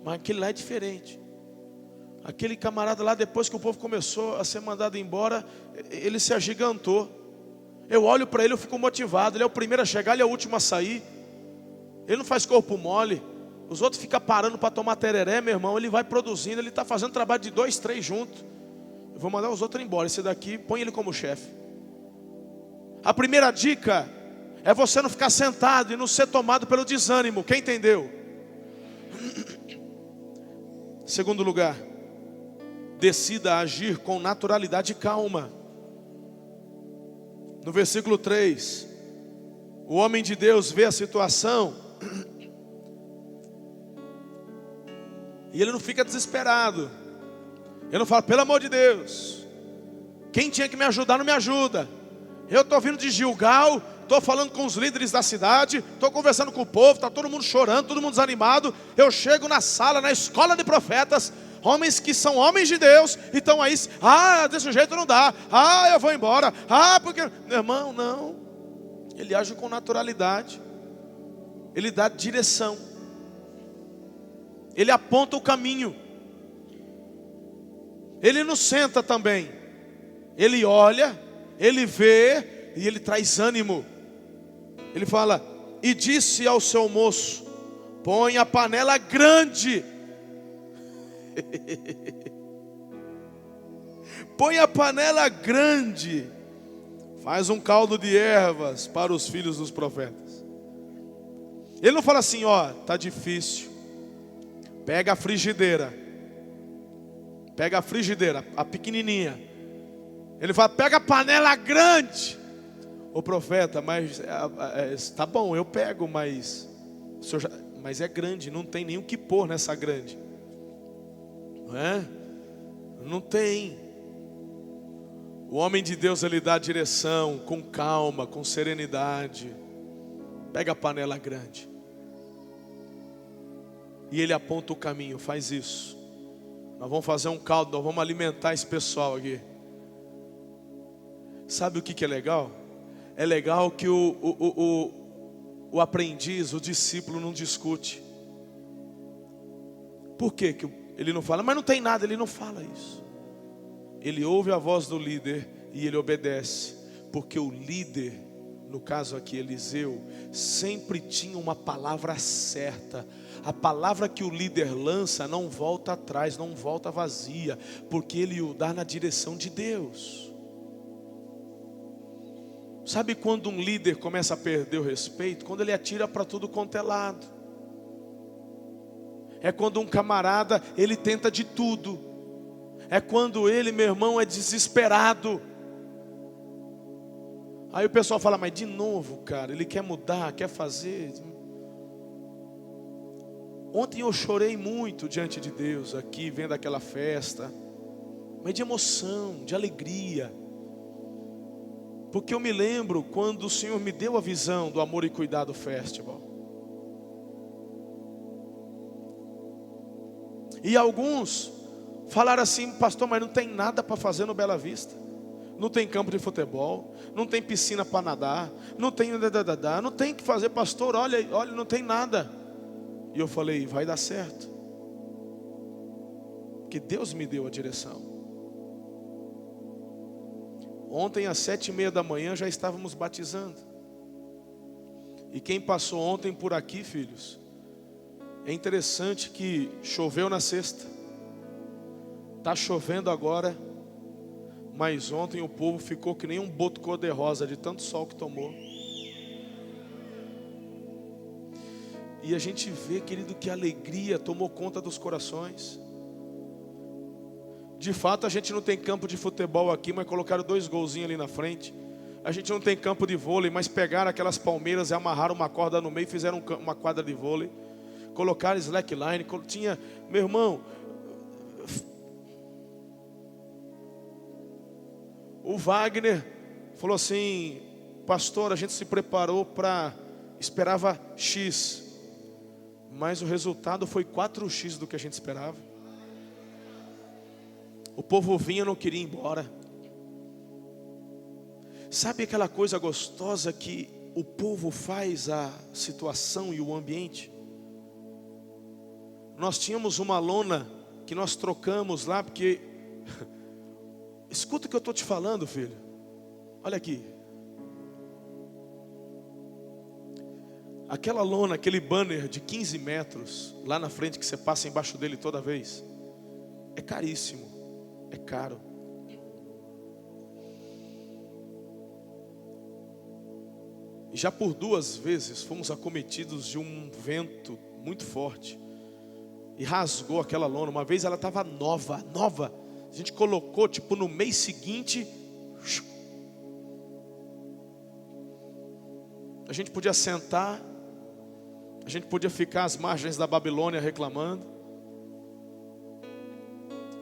Speaker 1: Mas aquele lá é diferente. Aquele camarada lá, depois que o povo começou a ser mandado embora, ele se agigantou. Eu olho para ele, eu fico motivado. Ele é o primeiro a chegar, ele é o último a sair. Ele não faz corpo mole. Os outros ficam parando para tomar tereré, meu irmão. Ele vai produzindo, ele está fazendo trabalho de 2, 3 juntos. Eu vou mandar os outros embora. Esse daqui, põe ele como chefe. A primeira dica é você não ficar sentado e não ser tomado pelo desânimo. Quem entendeu? Segundo lugar, decida agir com naturalidade e calma. No versículo 3, o homem de Deus vê a situação e ele não fica desesperado. Ele não fala, pelo amor de Deus, quem tinha que me ajudar não me ajuda. Eu estou vindo de Gilgal, estou falando com os líderes da cidade, estou conversando com o povo, está todo mundo chorando, todo mundo desanimado. Eu chego na sala, na escola de profetas, homens que são homens de Deus, e estão aí, desse jeito não dá, eu vou embora, porque... Meu irmão, não. Ele age com naturalidade. Ele dá direção. Ele aponta o caminho. Ele não senta também. Ele olha, ele vê e ele traz ânimo. Ele fala, e disse ao seu moço, põe a panela grande. Põe a panela grande. Faz um caldo de ervas para os filhos dos profetas. Ele não fala assim, tá difícil. Pega a frigideira. Pega a frigideira, a pequenininha. Ele fala, pega a panela grande. Ô profeta, mas tá bom, eu pego, mas mas é grande, não tem nem o que pôr nessa grande. Não é? Não tem. O homem de Deus, ele dá direção com calma, com serenidade. Pega a panela grande e ele aponta o caminho. Faz isso. Nós vamos fazer um caldo, nós vamos alimentar esse pessoal aqui. Sabe o que é legal? É legal que o aprendiz, o discípulo não discute. Por quê que ele não fala? Mas não tem nada, ele não fala isso. Ele ouve a voz do líder e ele obedece. Porque o líder, no caso aqui Eliseu, sempre tinha uma palavra certa. A palavra que o líder lança não volta atrás, não volta vazia. Porque ele o dá na direção de Deus. Sabe quando um líder começa a perder o respeito? Quando ele atira para tudo quanto é lado. É quando um camarada, ele tenta de tudo. É quando ele, meu irmão, é desesperado. Aí o pessoal fala, mas de novo, cara, ele quer mudar, quer fazer. Ontem eu chorei muito diante de Deus aqui, vendo aquela festa, mas de emoção, de alegria. Porque eu me lembro quando o Senhor me deu a visão do Amor e Cuidado Festival. E alguns falaram assim, pastor, mas não tem nada para fazer no Bela Vista. Não tem campo de futebol, não tem piscina para nadar, não tem não tem o que fazer, pastor, olha, não tem nada. E eu falei, vai dar certo. Porque Deus me deu a direção. Ontem às 7:30 da manhã já estávamos batizando. E quem passou ontem por aqui, filhos, é interessante que choveu na sexta. Está chovendo agora. Mas ontem o povo ficou que nem um boto cor-de-rosa de tanto sol que tomou. E a gente vê, querido, que a alegria tomou conta dos corações. De fato, a gente não tem campo de futebol aqui, mas colocaram 2 golzinhos ali na frente. A gente não tem campo de vôlei, mas pegaram aquelas palmeiras e amarraram uma corda no meio e fizeram uma quadra de vôlei. Colocaram slackline, tinha, meu irmão... O Wagner falou assim, pastor, a gente se preparou esperava X, mas o resultado foi 4x do que a gente esperava. O povo vinha e não queria ir embora. Sabe aquela coisa gostosa que o povo faz a situação e o ambiente? Nós tínhamos uma lona que nós trocamos lá, porque... Escuta o que eu estou te falando, filho. Olha aqui. Aquela lona, aquele banner de 15 metros lá na frente que você passa embaixo dele toda vez, é caríssimo, é caro. E já por 2 vezes fomos acometidos de um vento muito forte e rasgou aquela lona. Uma vez ela estava nova. A gente colocou, tipo, no mês seguinte, a gente podia sentar, a gente podia ficar às margens da Babilônia reclamando.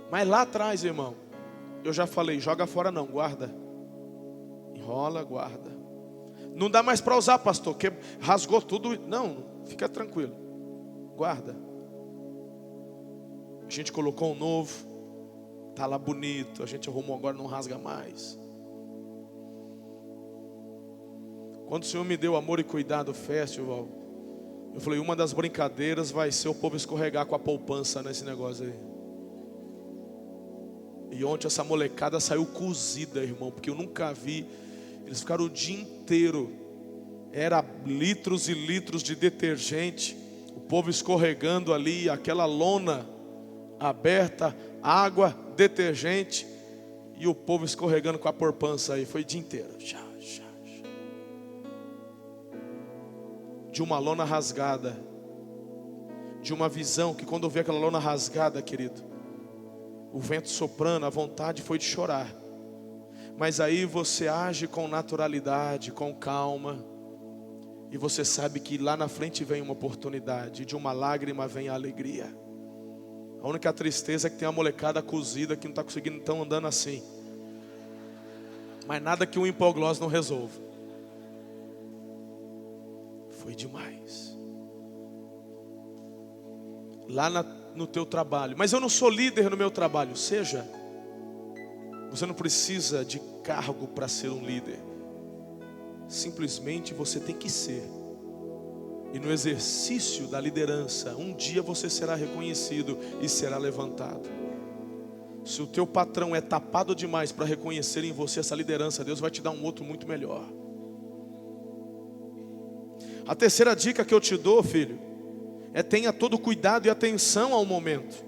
Speaker 1: Mas lá atrás, irmão, eu já falei, joga fora não, guarda. Enrola, guarda. Não dá mais para usar, pastor, que rasgou tudo. Não, fica tranquilo, guarda. A gente colocou um novo. Está lá bonito, a gente arrumou agora, não rasga mais. Quando o Senhor me deu Amor e Cuidado Festival, eu falei, uma das brincadeiras vai ser o povo escorregar com a poupança nesse negócio aí. E ontem essa molecada saiu cozida, irmão, porque eu nunca vi. Eles ficaram o dia inteiro. Era litros e litros de detergente, o povo escorregando ali, aquela lona aberta, água, detergente, e o povo escorregando com a poupança aí. Foi o dia inteiro. De uma lona rasgada, de uma visão que quando eu vi aquela lona rasgada, querido, o vento soprando, a vontade foi de chorar. Mas aí você age com naturalidade, com calma, e você sabe que lá na frente vem uma oportunidade, de uma lágrima vem a alegria. A única tristeza é que tem uma molecada cozida que não está conseguindo, estão andando assim. Mas nada que um hipoglós não resolva. Foi demais. Lá no teu trabalho. Mas eu não sou líder no meu trabalho. Seja. Você não precisa de cargo para ser um líder. Simplesmente você tem que ser. E no exercício da liderança, um dia você será reconhecido e será levantado. Se o teu patrão é tapado demais para reconhecer em você essa liderança, Deus vai te dar um outro muito melhor. A terceira dica que eu te dou, filho, é tenha todo cuidado e atenção ao momento.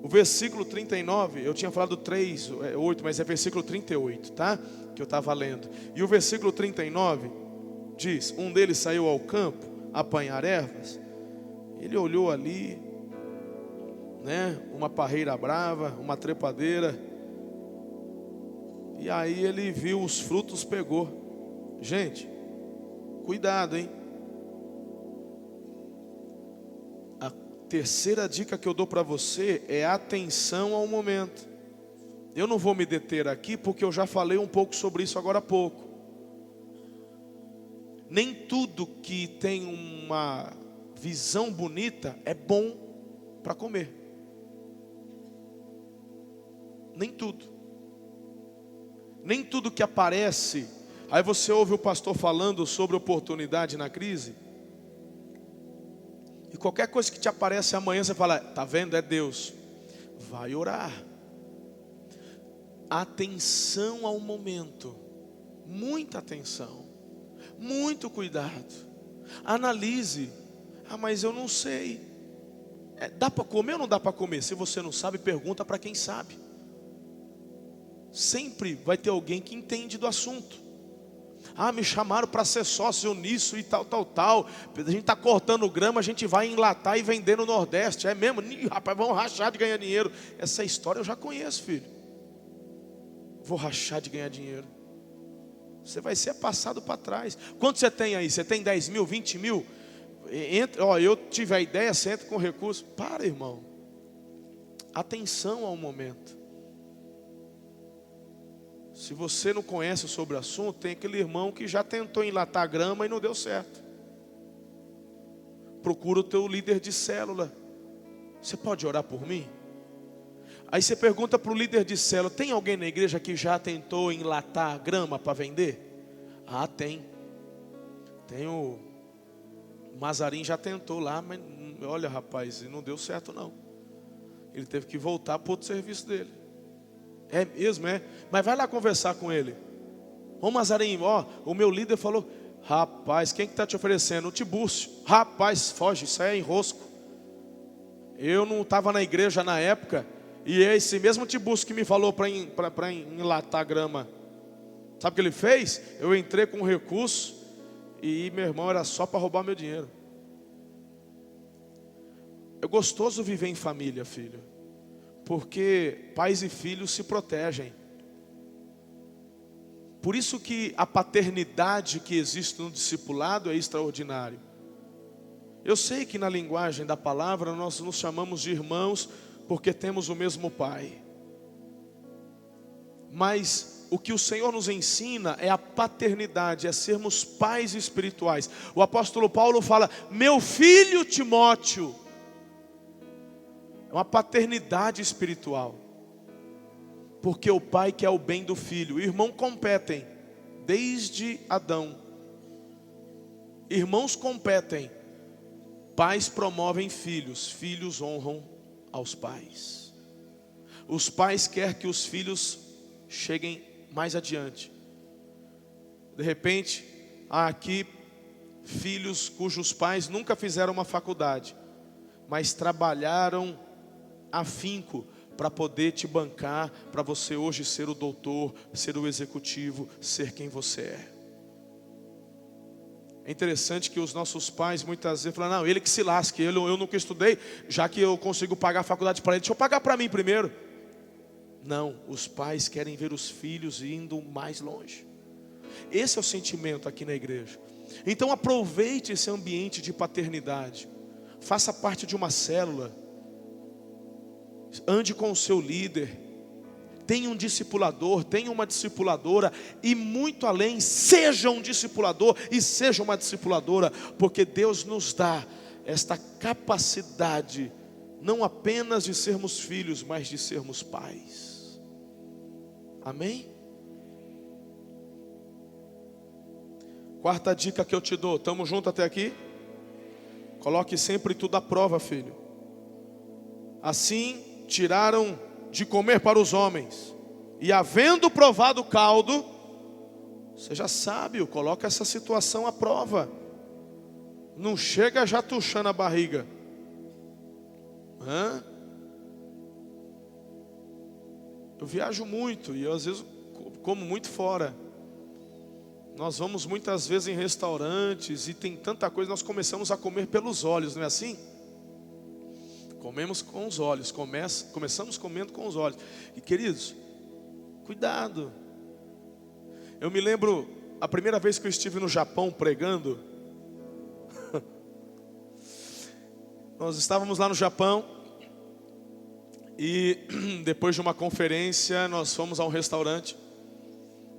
Speaker 1: O versículo 39, eu tinha falado 3, 8, mas é versículo 38, tá? Que eu estava lendo. E o versículo 39 diz, um deles saiu ao campo apanhar ervas. Ele olhou ali né? Uma parreira brava, uma trepadeira. E aí ele viu os frutos, pegou. Gente, cuidado, hein? A terceira dica que eu dou para você é atenção ao momento. Eu não vou me deter aqui porque eu já falei um pouco sobre isso agora há pouco. Nem tudo que tem uma visão bonita é bom para comer. Nem tudo. Nem tudo que aparece. Aí você ouve o pastor falando sobre oportunidade na crise. E qualquer coisa que te aparece amanhã, você fala, tá vendo? É Deus. Vai orar. Atenção ao momento. Muita atenção. Muito cuidado. Analise. Ah, mas eu não sei. Dá para comer ou não dá para comer? Se você não sabe, pergunta para quem sabe. Sempre vai ter alguém que entende do assunto. Ah, me chamaram para ser sócio nisso e tal. A gente está cortando grama, a gente vai enlatar e vender no Nordeste. É mesmo? Rapaz, vamos rachar de ganhar dinheiro. Essa história eu já conheço, filho. Vou rachar de ganhar dinheiro. Você vai ser passado para trás. Quanto você tem aí? Você tem 10 mil, 20 mil? Eu tive a ideia, você entra com recurso. Para, irmão. Atenção ao momento. Se você não conhece sobre o assunto, tem aquele irmão que já tentou enlatar grama e não deu certo. Procura o teu líder de célula. Você pode orar por mim? Aí você pergunta para o líder de célula, tem alguém na igreja que já tentou enlatar grama para vender? Ah, tem. Tem o Mazarim já tentou lá, mas olha, rapaz, não deu certo não. Ele teve que voltar para outro serviço dele. É mesmo, é? Mas vai lá conversar com ele. Ô Mazarim, o meu líder falou, rapaz, quem que está te oferecendo? O Tibúrcio. Rapaz, foge, isso aí é enrosco. Eu não estava na igreja na época, e é esse mesmo Tibúrcio que me falou para enlatar grama. Sabe o que ele fez? Eu entrei com recurso, e meu irmão era só para roubar meu dinheiro. É gostoso viver em família, filho. Porque pais e filhos se protegem. Por isso que a paternidade que existe no discipulado é extraordinário. Eu sei que na linguagem da palavra nós nos chamamos de irmãos porque temos o mesmo pai. Mas o que o Senhor nos ensina é a paternidade, é sermos pais espirituais. O apóstolo Paulo fala, meu filho Timóteo. É uma paternidade espiritual. Porque o pai quer o bem do filho. O irmão competem desde Adão. Irmãos competem. Pais promovem filhos. Filhos honram aos pais. Os pais querem que os filhos cheguem mais adiante. De repente, há aqui filhos cujos pais nunca fizeram uma faculdade, mas trabalharam afinco para poder te bancar, para você hoje ser o doutor, ser o executivo, ser quem você é. É interessante que os nossos pais muitas vezes falam, não, ele que se lasque, eu nunca estudei, já que eu consigo pagar a faculdade para ele, deixa eu pagar para mim primeiro. Não, os pais querem ver os filhos indo mais longe. Esse é o sentimento aqui na igreja. Então aproveite esse ambiente de paternidade. Faça parte de uma célula. Ande com o seu líder. Tenha um discipulador, tenha uma discipuladora. E muito além, seja um discipulador e seja uma discipuladora. Porque Deus nos dá esta capacidade, não apenas de sermos filhos, mas de sermos pais. Amém? Quarta dica que eu te dou. Estamos juntos até aqui? Coloque sempre tudo à prova, filho. Assim tiraram de comer para os homens, e havendo provado o caldo, seja sábio, coloca essa situação à prova. Não chega já tuchando a barriga. Eu viajo muito e eu, às vezes como muito fora. Nós vamos muitas vezes em restaurantes e tem tanta coisa, nós começamos a comer pelos olhos, não é assim? Comemos com os olhos, começamos comendo com os olhos. E queridos, cuidado. Eu me lembro, a primeira vez que eu estive no Japão pregando, nós estávamos lá no Japão, e depois de uma conferência, nós fomos a um restaurante,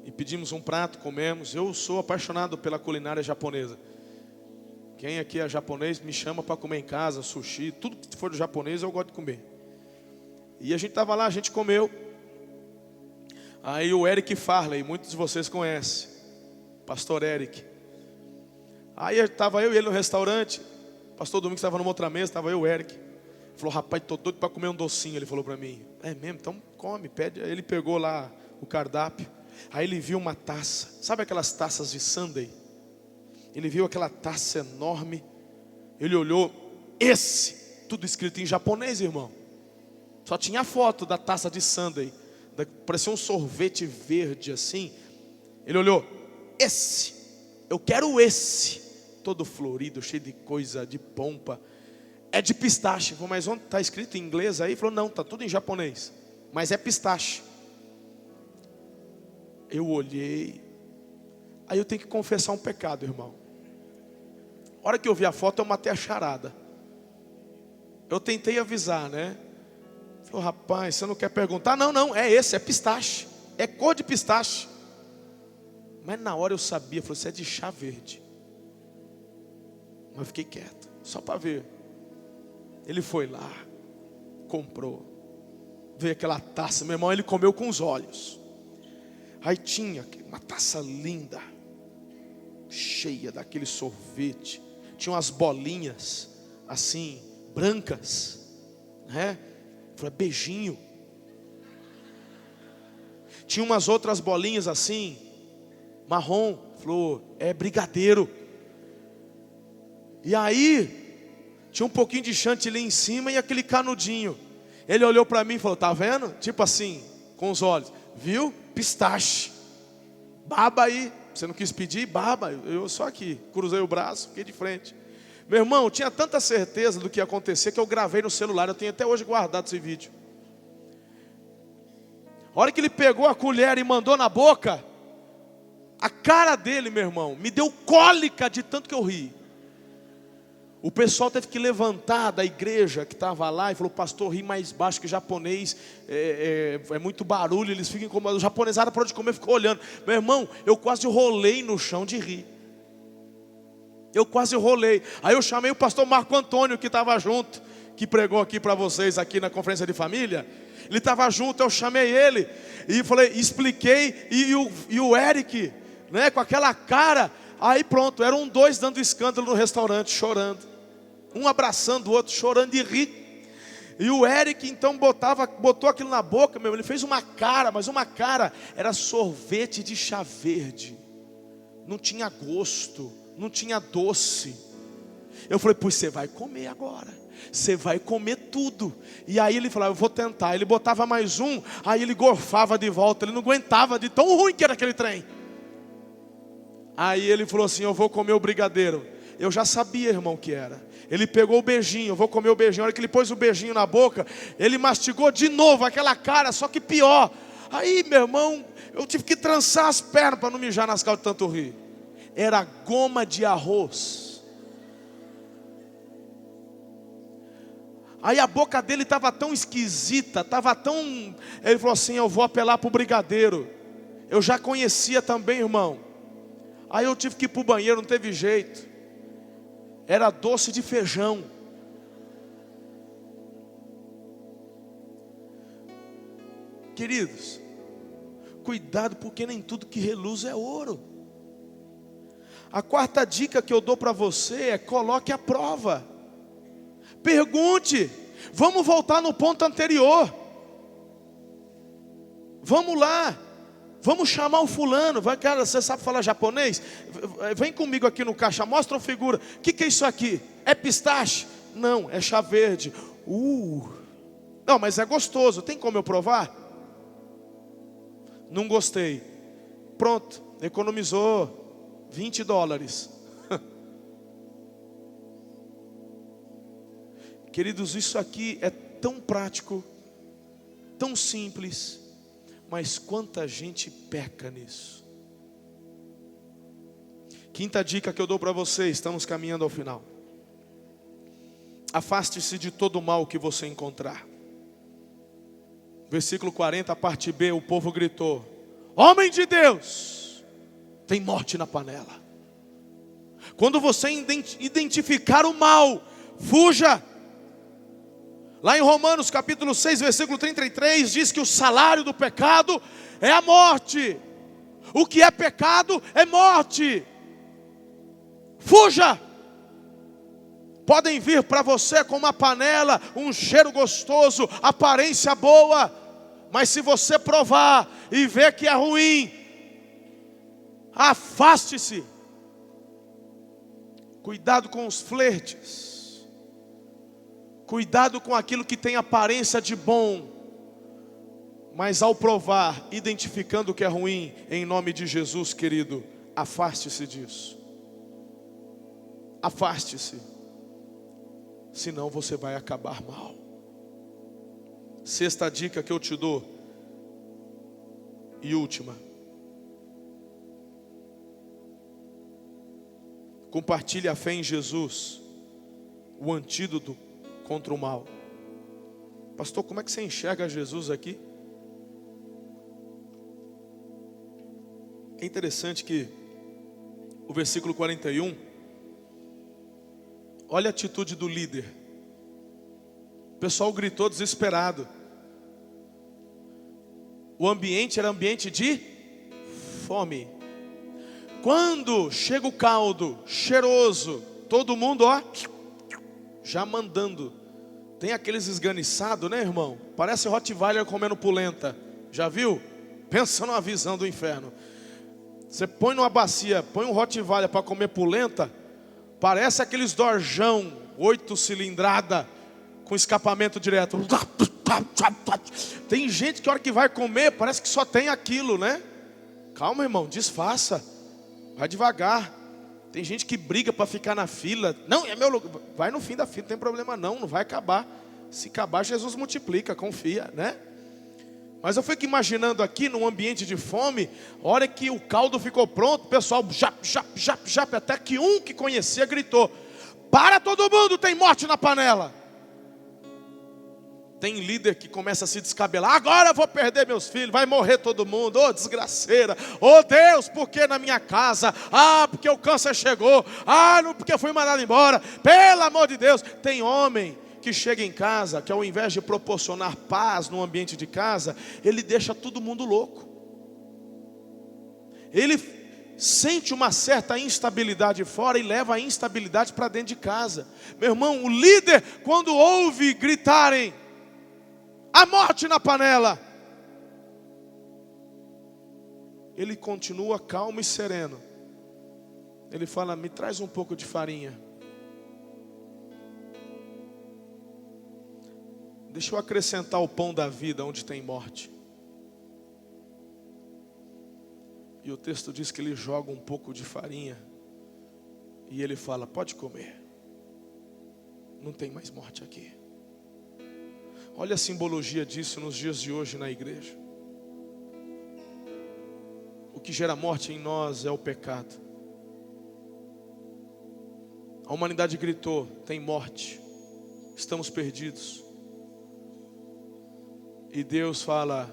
Speaker 1: e pedimos um prato, comemos. Eu sou apaixonado pela culinária japonesa. Quem aqui é japonês me chama para comer em casa, sushi, tudo que for do japonês eu gosto de comer. E a gente estava lá, a gente comeu. Aí o Eric Farley, muitos de vocês conhecem, pastor Eric. Aí estava eu e ele no restaurante, pastor Domingos estava numa outra mesa, estava eu e o Eric. Ele falou, rapaz, estou doido para comer um docinho, ele falou para mim. É mesmo? Então come, pede. Aí ele pegou lá o cardápio, aí ele viu uma taça, sabe aquelas taças de sundae? Ele viu aquela taça enorme. Ele olhou, tudo escrito em japonês, irmão. Só tinha a foto da taça de sundae, parecia um sorvete verde assim. Ele olhou, eu quero esse, todo florido, cheio de coisa, de pompa. É de pistache. Falei, mas onde está escrito em inglês aí? Ele falou, não, está tudo em japonês, mas é pistache. Eu olhei. Aí eu tenho que confessar um pecado, irmão. A hora que eu vi a foto, eu matei a charada. Eu tentei avisar, né? Falei, rapaz, você não quer perguntar? Não, é esse, é pistache. É cor de pistache. Mas na hora eu sabia, falei, isso é de chá verde. Mas eu fiquei quieto, só para ver. Ele foi lá, comprou. Veio aquela taça, meu irmão, ele comeu com os olhos. Aí tinha uma taça linda, cheia daquele sorvete. Tinha umas bolinhas assim, brancas, né? Falei, beijinho. Tinha umas outras bolinhas assim, marrom. Falou, é brigadeiro. E aí tinha um pouquinho de chantilly em cima e aquele canudinho. Ele olhou para mim e falou, tá vendo? Tipo assim, com os olhos. Viu? Pistache. Baba aí. Você não quis pedir? Baba. Eu só aqui. Cruzei o braço, fiquei de frente. Meu irmão, eu tinha tanta certeza do que ia acontecer que eu gravei no celular. Eu tenho até hoje guardado esse vídeo. A hora que ele pegou a colher e mandou na boca, a cara dele, meu irmão, me deu cólica de tanto que eu ri. O pessoal teve que levantar da igreja que estava lá e falou, pastor, ri mais baixo que japonês, é muito barulho, eles ficam incomodados. O japonesada parou de comer, ficou olhando. Meu irmão, eu quase rolei no chão de rir. Eu quase rolei. Aí eu chamei o pastor Marco Antônio, que estava junto, que pregou aqui para vocês, aqui na conferência de família. Ele estava junto, eu chamei ele e falei, expliquei, e o Eric, né, com aquela cara. Aí pronto, eram dois dando escândalo no restaurante, chorando. Um abraçando o outro, chorando de rir. E o Eric então botou aquilo na boca, meu. Ele fez uma cara, mas uma cara. Era sorvete de chá verde. Não tinha gosto, não tinha doce. Eu falei, pois você vai comer agora. Você vai comer tudo. E aí ele falava, eu vou tentar. Ele botava mais um, aí ele gorfava de volta. Ele não aguentava de tão ruim que era aquele trem. Aí ele falou assim, eu vou comer o brigadeiro. Eu já sabia, irmão, que era. Ele pegou o beijinho, eu vou comer o beijinho. A hora que ele pôs o beijinho na boca, ele mastigou de novo aquela cara, só que pior. Aí, meu irmão, eu tive que trançar as pernas para não mijar nas calças de tanto rir. Era goma de arroz. Aí a boca dele estava tão esquisita, estava tão... Ele falou assim, eu vou apelar para o brigadeiro. Eu já conhecia também, irmão. Aí eu tive que ir para o banheiro, não teve jeito. Era doce de feijão. Queridos, cuidado, porque nem tudo que reluz é ouro. A quarta dica que eu dou para você é: coloque à prova. Pergunte. Vamos voltar no ponto anterior. Vamos lá. Vamos chamar o fulano. Vai, cara, você sabe falar japonês? Vem comigo aqui no caixa, mostra a figura. O que é isso aqui? É pistache? Não, é chá verde. Não, mas é gostoso. Tem como eu provar? Não gostei. Pronto, economizou $20. Queridos, isso aqui é tão prático, tão simples, mas quanta gente peca nisso. Quinta dica que eu dou para vocês, estamos caminhando ao final. Afaste-se de todo mal que você encontrar. Versículo 40, a parte B, o povo gritou: homem de Deus, tem morte na panela. Quando você identificar o mal, fuja. Lá em Romanos capítulo 6, versículo 33, diz que o salário do pecado é a morte. O que é pecado é morte. Fuja. Podem vir para você com uma panela, um cheiro gostoso, aparência boa, mas se você provar e ver que é ruim, afaste-se. Cuidado com os flertes. Cuidado com aquilo que tem aparência de bom, mas ao provar, identificando o que é ruim, em nome de Jesus, querido, afaste-se disso. Afaste-se. Senão você vai acabar mal. Sexta dica que eu te dou, e última: compartilhe a fé em Jesus, o antídoto contra o mal. Pastor, como é que você enxerga Jesus aqui? É interessante que o versículo 41, olha a atitude do líder. O pessoal gritou desesperado. O ambiente era ambiente de fome. Quando chega o caldo cheiroso, todo mundo, ó, já mandando. Tem aqueles esganiçados, né, irmão? Parece Rottweiler comendo polenta. Já viu? Pensa numa visão do inferno. Você põe numa bacia, põe um Rottweiler para comer polenta, parece aqueles dorjão, 8 cilindrada, com escapamento direto. Tem gente que a hora que vai comer, parece que só tem aquilo, né? Calma, irmão, disfarça. Vai devagar. Tem gente que briga para ficar na fila. Não, é meu lugar. Vai no fim da fila, não tem problema não vai acabar. Se acabar, Jesus multiplica, confia, né? Mas eu fico imaginando aqui, num ambiente de fome, a hora que o caldo ficou pronto, o pessoal, jap, até que um que conhecia gritou: para todo mundo, tem morte na panela. Tem líder que começa a se descabelar: agora eu vou perder meus filhos, vai morrer todo mundo, ô desgraceira, ô Deus, por que na minha casa? Ah, porque o câncer chegou, ah, não, porque fui mandado embora, pelo amor de Deus. Tem homem que chega em casa, que ao invés de proporcionar paz no ambiente de casa, ele deixa todo mundo louco. Ele sente uma certa instabilidade fora e leva a instabilidade para dentro de casa. Meu irmão, o líder, quando ouve gritarem: a morte na panela, ele continua calmo e sereno. Ele fala: me traz um pouco de farinha. Deixa eu acrescentar o pão da vida onde tem morte. E o texto diz que ele joga um pouco de farinha e ele fala: pode comer, não tem mais morte aqui. Olha a simbologia disso nos dias de hoje na igreja. O que gera morte em nós é o pecado. A humanidade gritou: tem morte, estamos perdidos. E Deus fala: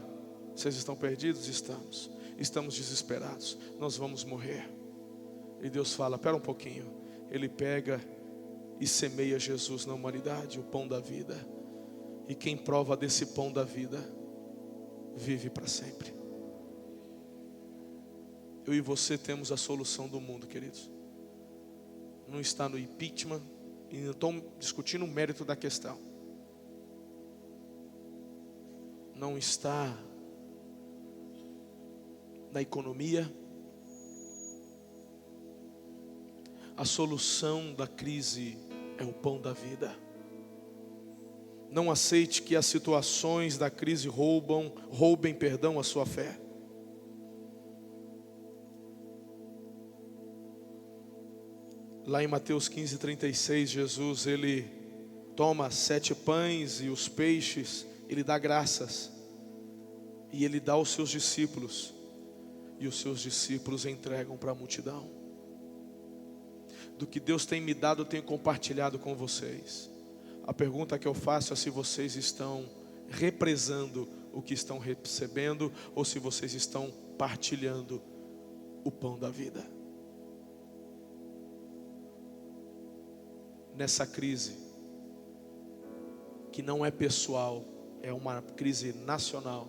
Speaker 1: vocês estão perdidos? Estamos. Estamos desesperados, nós vamos morrer. E Deus fala: pera um pouquinho. Ele pega e semeia Jesus na humanidade, o pão da vida. E quem prova desse pão da vida vive para sempre. Eu e você temos a solução do mundo, queridos. Não está no impeachment, e não estou discutindo o mérito da questão. Não está na economia. A solução da crise é o pão da vida. Não aceite que as situações da crise roubem a sua fé. Lá em Mateus 15:36, Jesus, ele toma 7 pães e os peixes, ele dá graças, e ele dá aos seus discípulos, e os seus discípulos entregam para a multidão. Do que Deus tem me dado, eu tenho compartilhado com vocês. A pergunta que eu faço é se vocês estão represando o que estão recebendo, ou se vocês estão partilhando o pão da vida. Nessa crise, que não é pessoal, é uma crise nacional,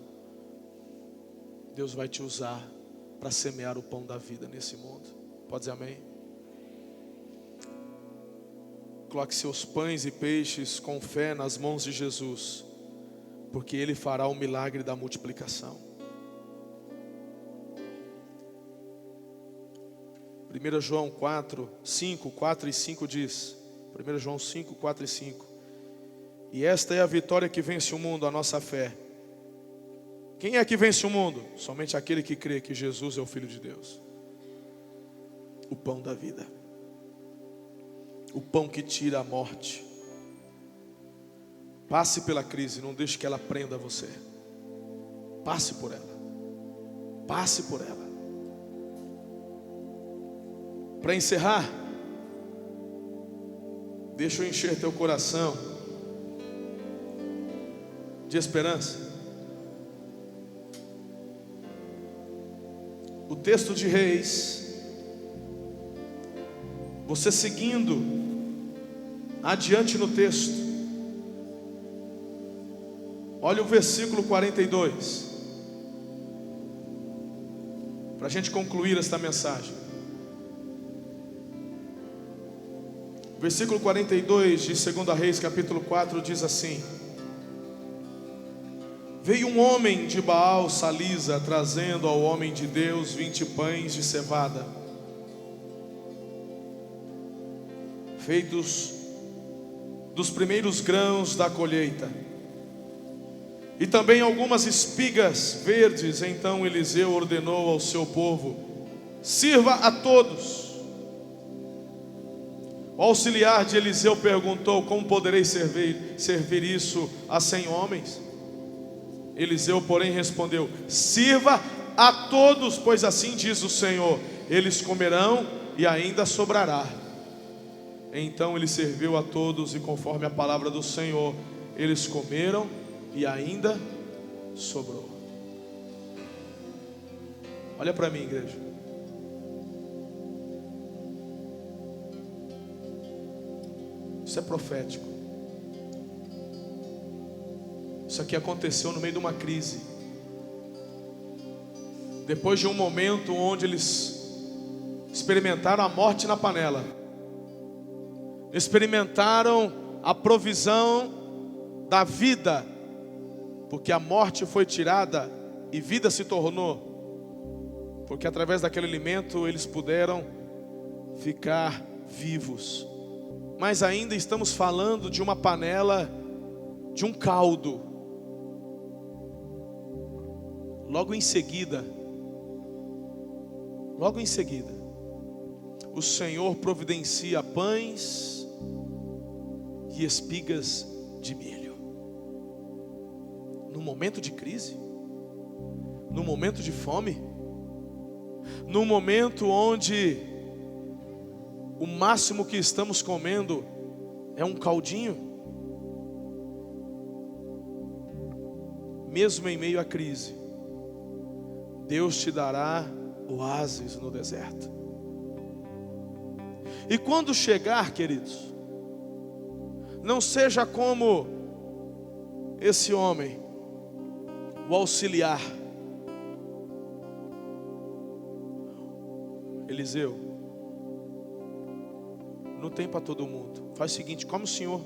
Speaker 1: Deus vai te usar para semear o pão da vida nesse mundo. Pode dizer amém? Coloque seus pães e peixes com fé nas mãos de Jesus, porque Ele fará o milagre da multiplicação. 1 João 4 e 5 diz, 1 João 5, 4 e 5: e esta é a vitória que vence o mundo, a nossa fé. Quem é que vence o mundo? Somente aquele que crê que Jesus é o Filho de Deus. O pão da vida. O pão que tira a morte. Passe pela crise, não deixe que ela prenda você. Passe por ela. Passe por ela. Para encerrar, deixa eu encher teu coração de esperança. O texto de Reis, você seguindo adiante no texto, olha o versículo 42, para a gente concluir esta mensagem. Versículo 42 de 2 Reis, capítulo 4, diz assim: veio um homem de Baal Salisa, trazendo ao homem de Deus 20 pães de cevada, feitos dos primeiros grãos da colheita, e também algumas espigas verdes. Então Eliseu ordenou ao seu povo: sirva a todos. O auxiliar de Eliseu perguntou: como poderei servir isso a 100 homens? Eliseu, porém, respondeu: sirva a todos, pois assim diz o Senhor, eles comerão e ainda sobrará. Então ele serviu a todos, e conforme a palavra do Senhor, eles comeram e ainda sobrou. Olha para mim, igreja. Isso é profético. Isso aqui aconteceu no meio de uma crise. Depois de um momento onde eles experimentaram a morte na panela, experimentaram a provisão da vida, porque a morte foi tirada e vida se tornou, porque através daquele alimento eles puderam ficar vivos. Mas ainda estamos falando de uma panela, de um caldo. Logo em seguida, o Senhor providencia pães e espigas de milho. No momento de crise, no momento de fome, no momento onde o máximo que estamos comendo é um caldinho, mesmo em meio à crise, Deus te dará oásis no deserto. E quando chegar, queridos, não seja como esse homem, o auxiliar. Eliseu, não tem para todo mundo. Faz o seguinte, come o senhor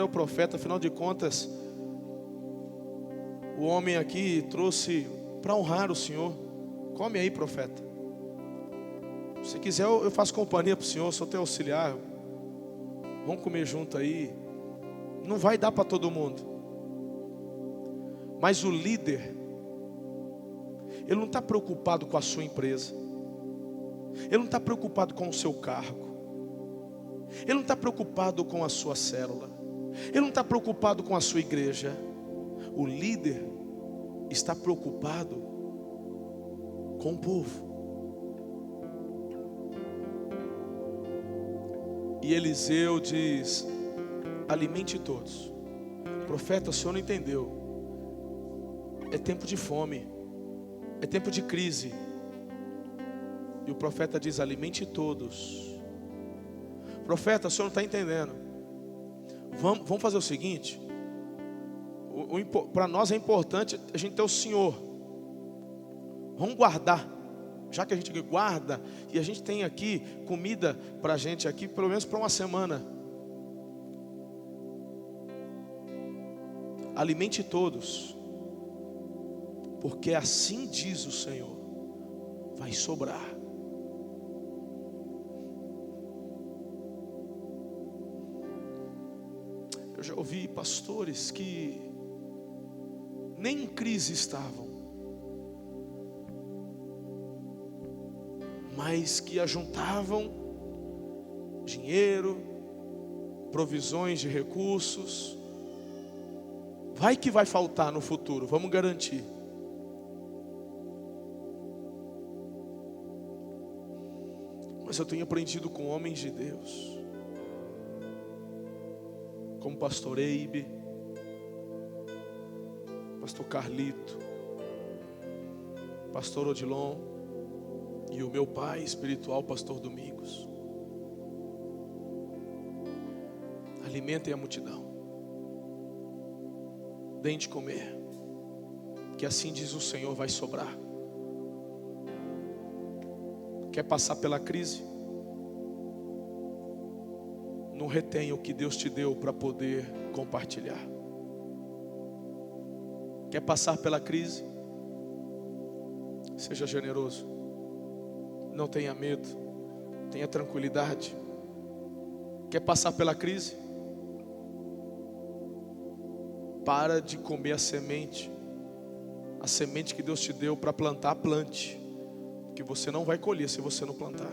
Speaker 1: é o profeta, afinal de contas, o homem aqui trouxe para honrar o Senhor. Come aí, profeta. Se quiser eu faço companhia para o senhor, sou teu auxiliar. Vamos comer junto aí. Não vai dar para todo mundo. Mas o líder, ele não está preocupado com a sua empresa. Ele não está preocupado com o seu cargo. Ele não está preocupado com a sua célula. Ele não está preocupado com a sua igreja. O líder está preocupado com o povo. E Eliseu diz: alimente todos. Profeta, o senhor não entendeu. É tempo de fome, é tempo de crise. E o profeta diz: alimente todos. Profeta, o senhor não está entendendo. Vamos fazer o seguinte. Para nós é importante a gente ter o Senhor. Vamos guardar. Já que a gente guarda, e a gente tem aqui comida para a gente aqui, pelo menos para uma semana. Alimente todos, porque assim diz o Senhor, vai sobrar. Eu já ouvi pastores que nem em crise estavam, mas que ajuntavam dinheiro, provisões de recursos. Vai que vai faltar no futuro, vamos garantir. Mas eu tenho aprendido com homens de Deus, como pastor Eibe, pastor Carlito, pastor Odilon e o meu pai espiritual, pastor Domingos. Alimentem a multidão, deem de comer, que assim diz o Senhor, vai sobrar. Quer passar pela crise? Não retenha o que Deus te deu para poder compartilhar. Quer passar pela crise? Seja generoso. Não tenha medo. Tenha tranquilidade. Quer passar pela crise? Para de comer a semente. A semente que Deus te deu para plantar, plante. Que você não vai colher se você não plantar.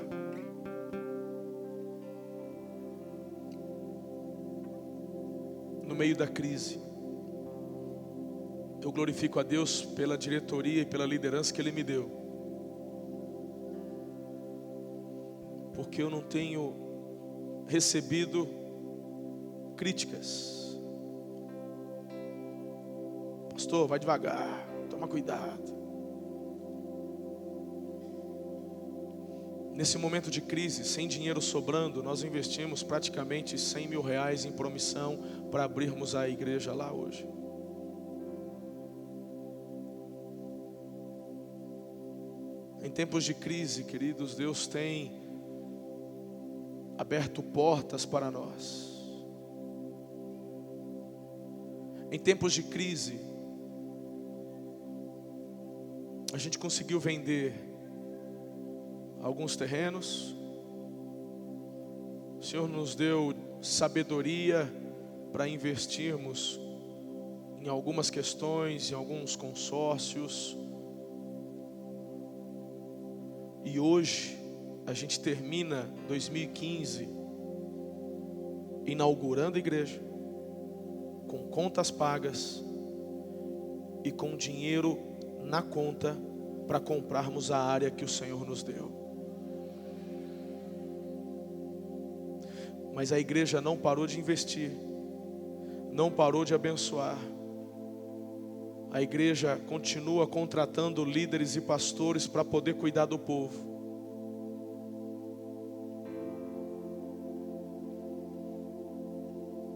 Speaker 1: No meio da crise, eu glorifico a Deus pela diretoria e pela liderança que Ele me deu, porque eu não tenho recebido críticas. Pastor, vai devagar, toma cuidado. Nesse momento de crise, sem dinheiro sobrando, nós investimos praticamente R$100 mil em promissão para abrirmos a igreja lá hoje. Em tempos de crise, queridos, Deus tem aberto portas para nós. Em tempos de crise, a gente conseguiu vender alguns terrenos. O Senhor nos deu sabedoria para investirmos em algumas questões, em alguns consórcios. E hoje a gente termina 2015 inaugurando a igreja, com contas pagas e com dinheiro na conta para comprarmos a área que o Senhor nos deu. Mas a igreja não parou de investir, não parou de abençoar. A igreja continua contratando líderes e pastores para poder cuidar do povo.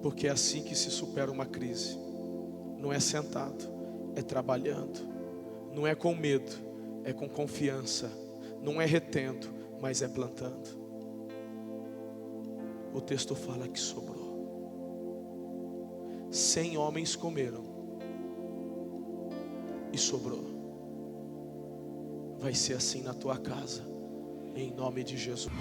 Speaker 1: Porque é assim que se supera uma crise. Não é sentado, é trabalhando. Não é com medo, é com confiança. Não é retendo, mas é plantando. O texto fala que sobrou. 100 homens comeram e sobrou. Vai ser assim na tua casa, em nome de Jesus.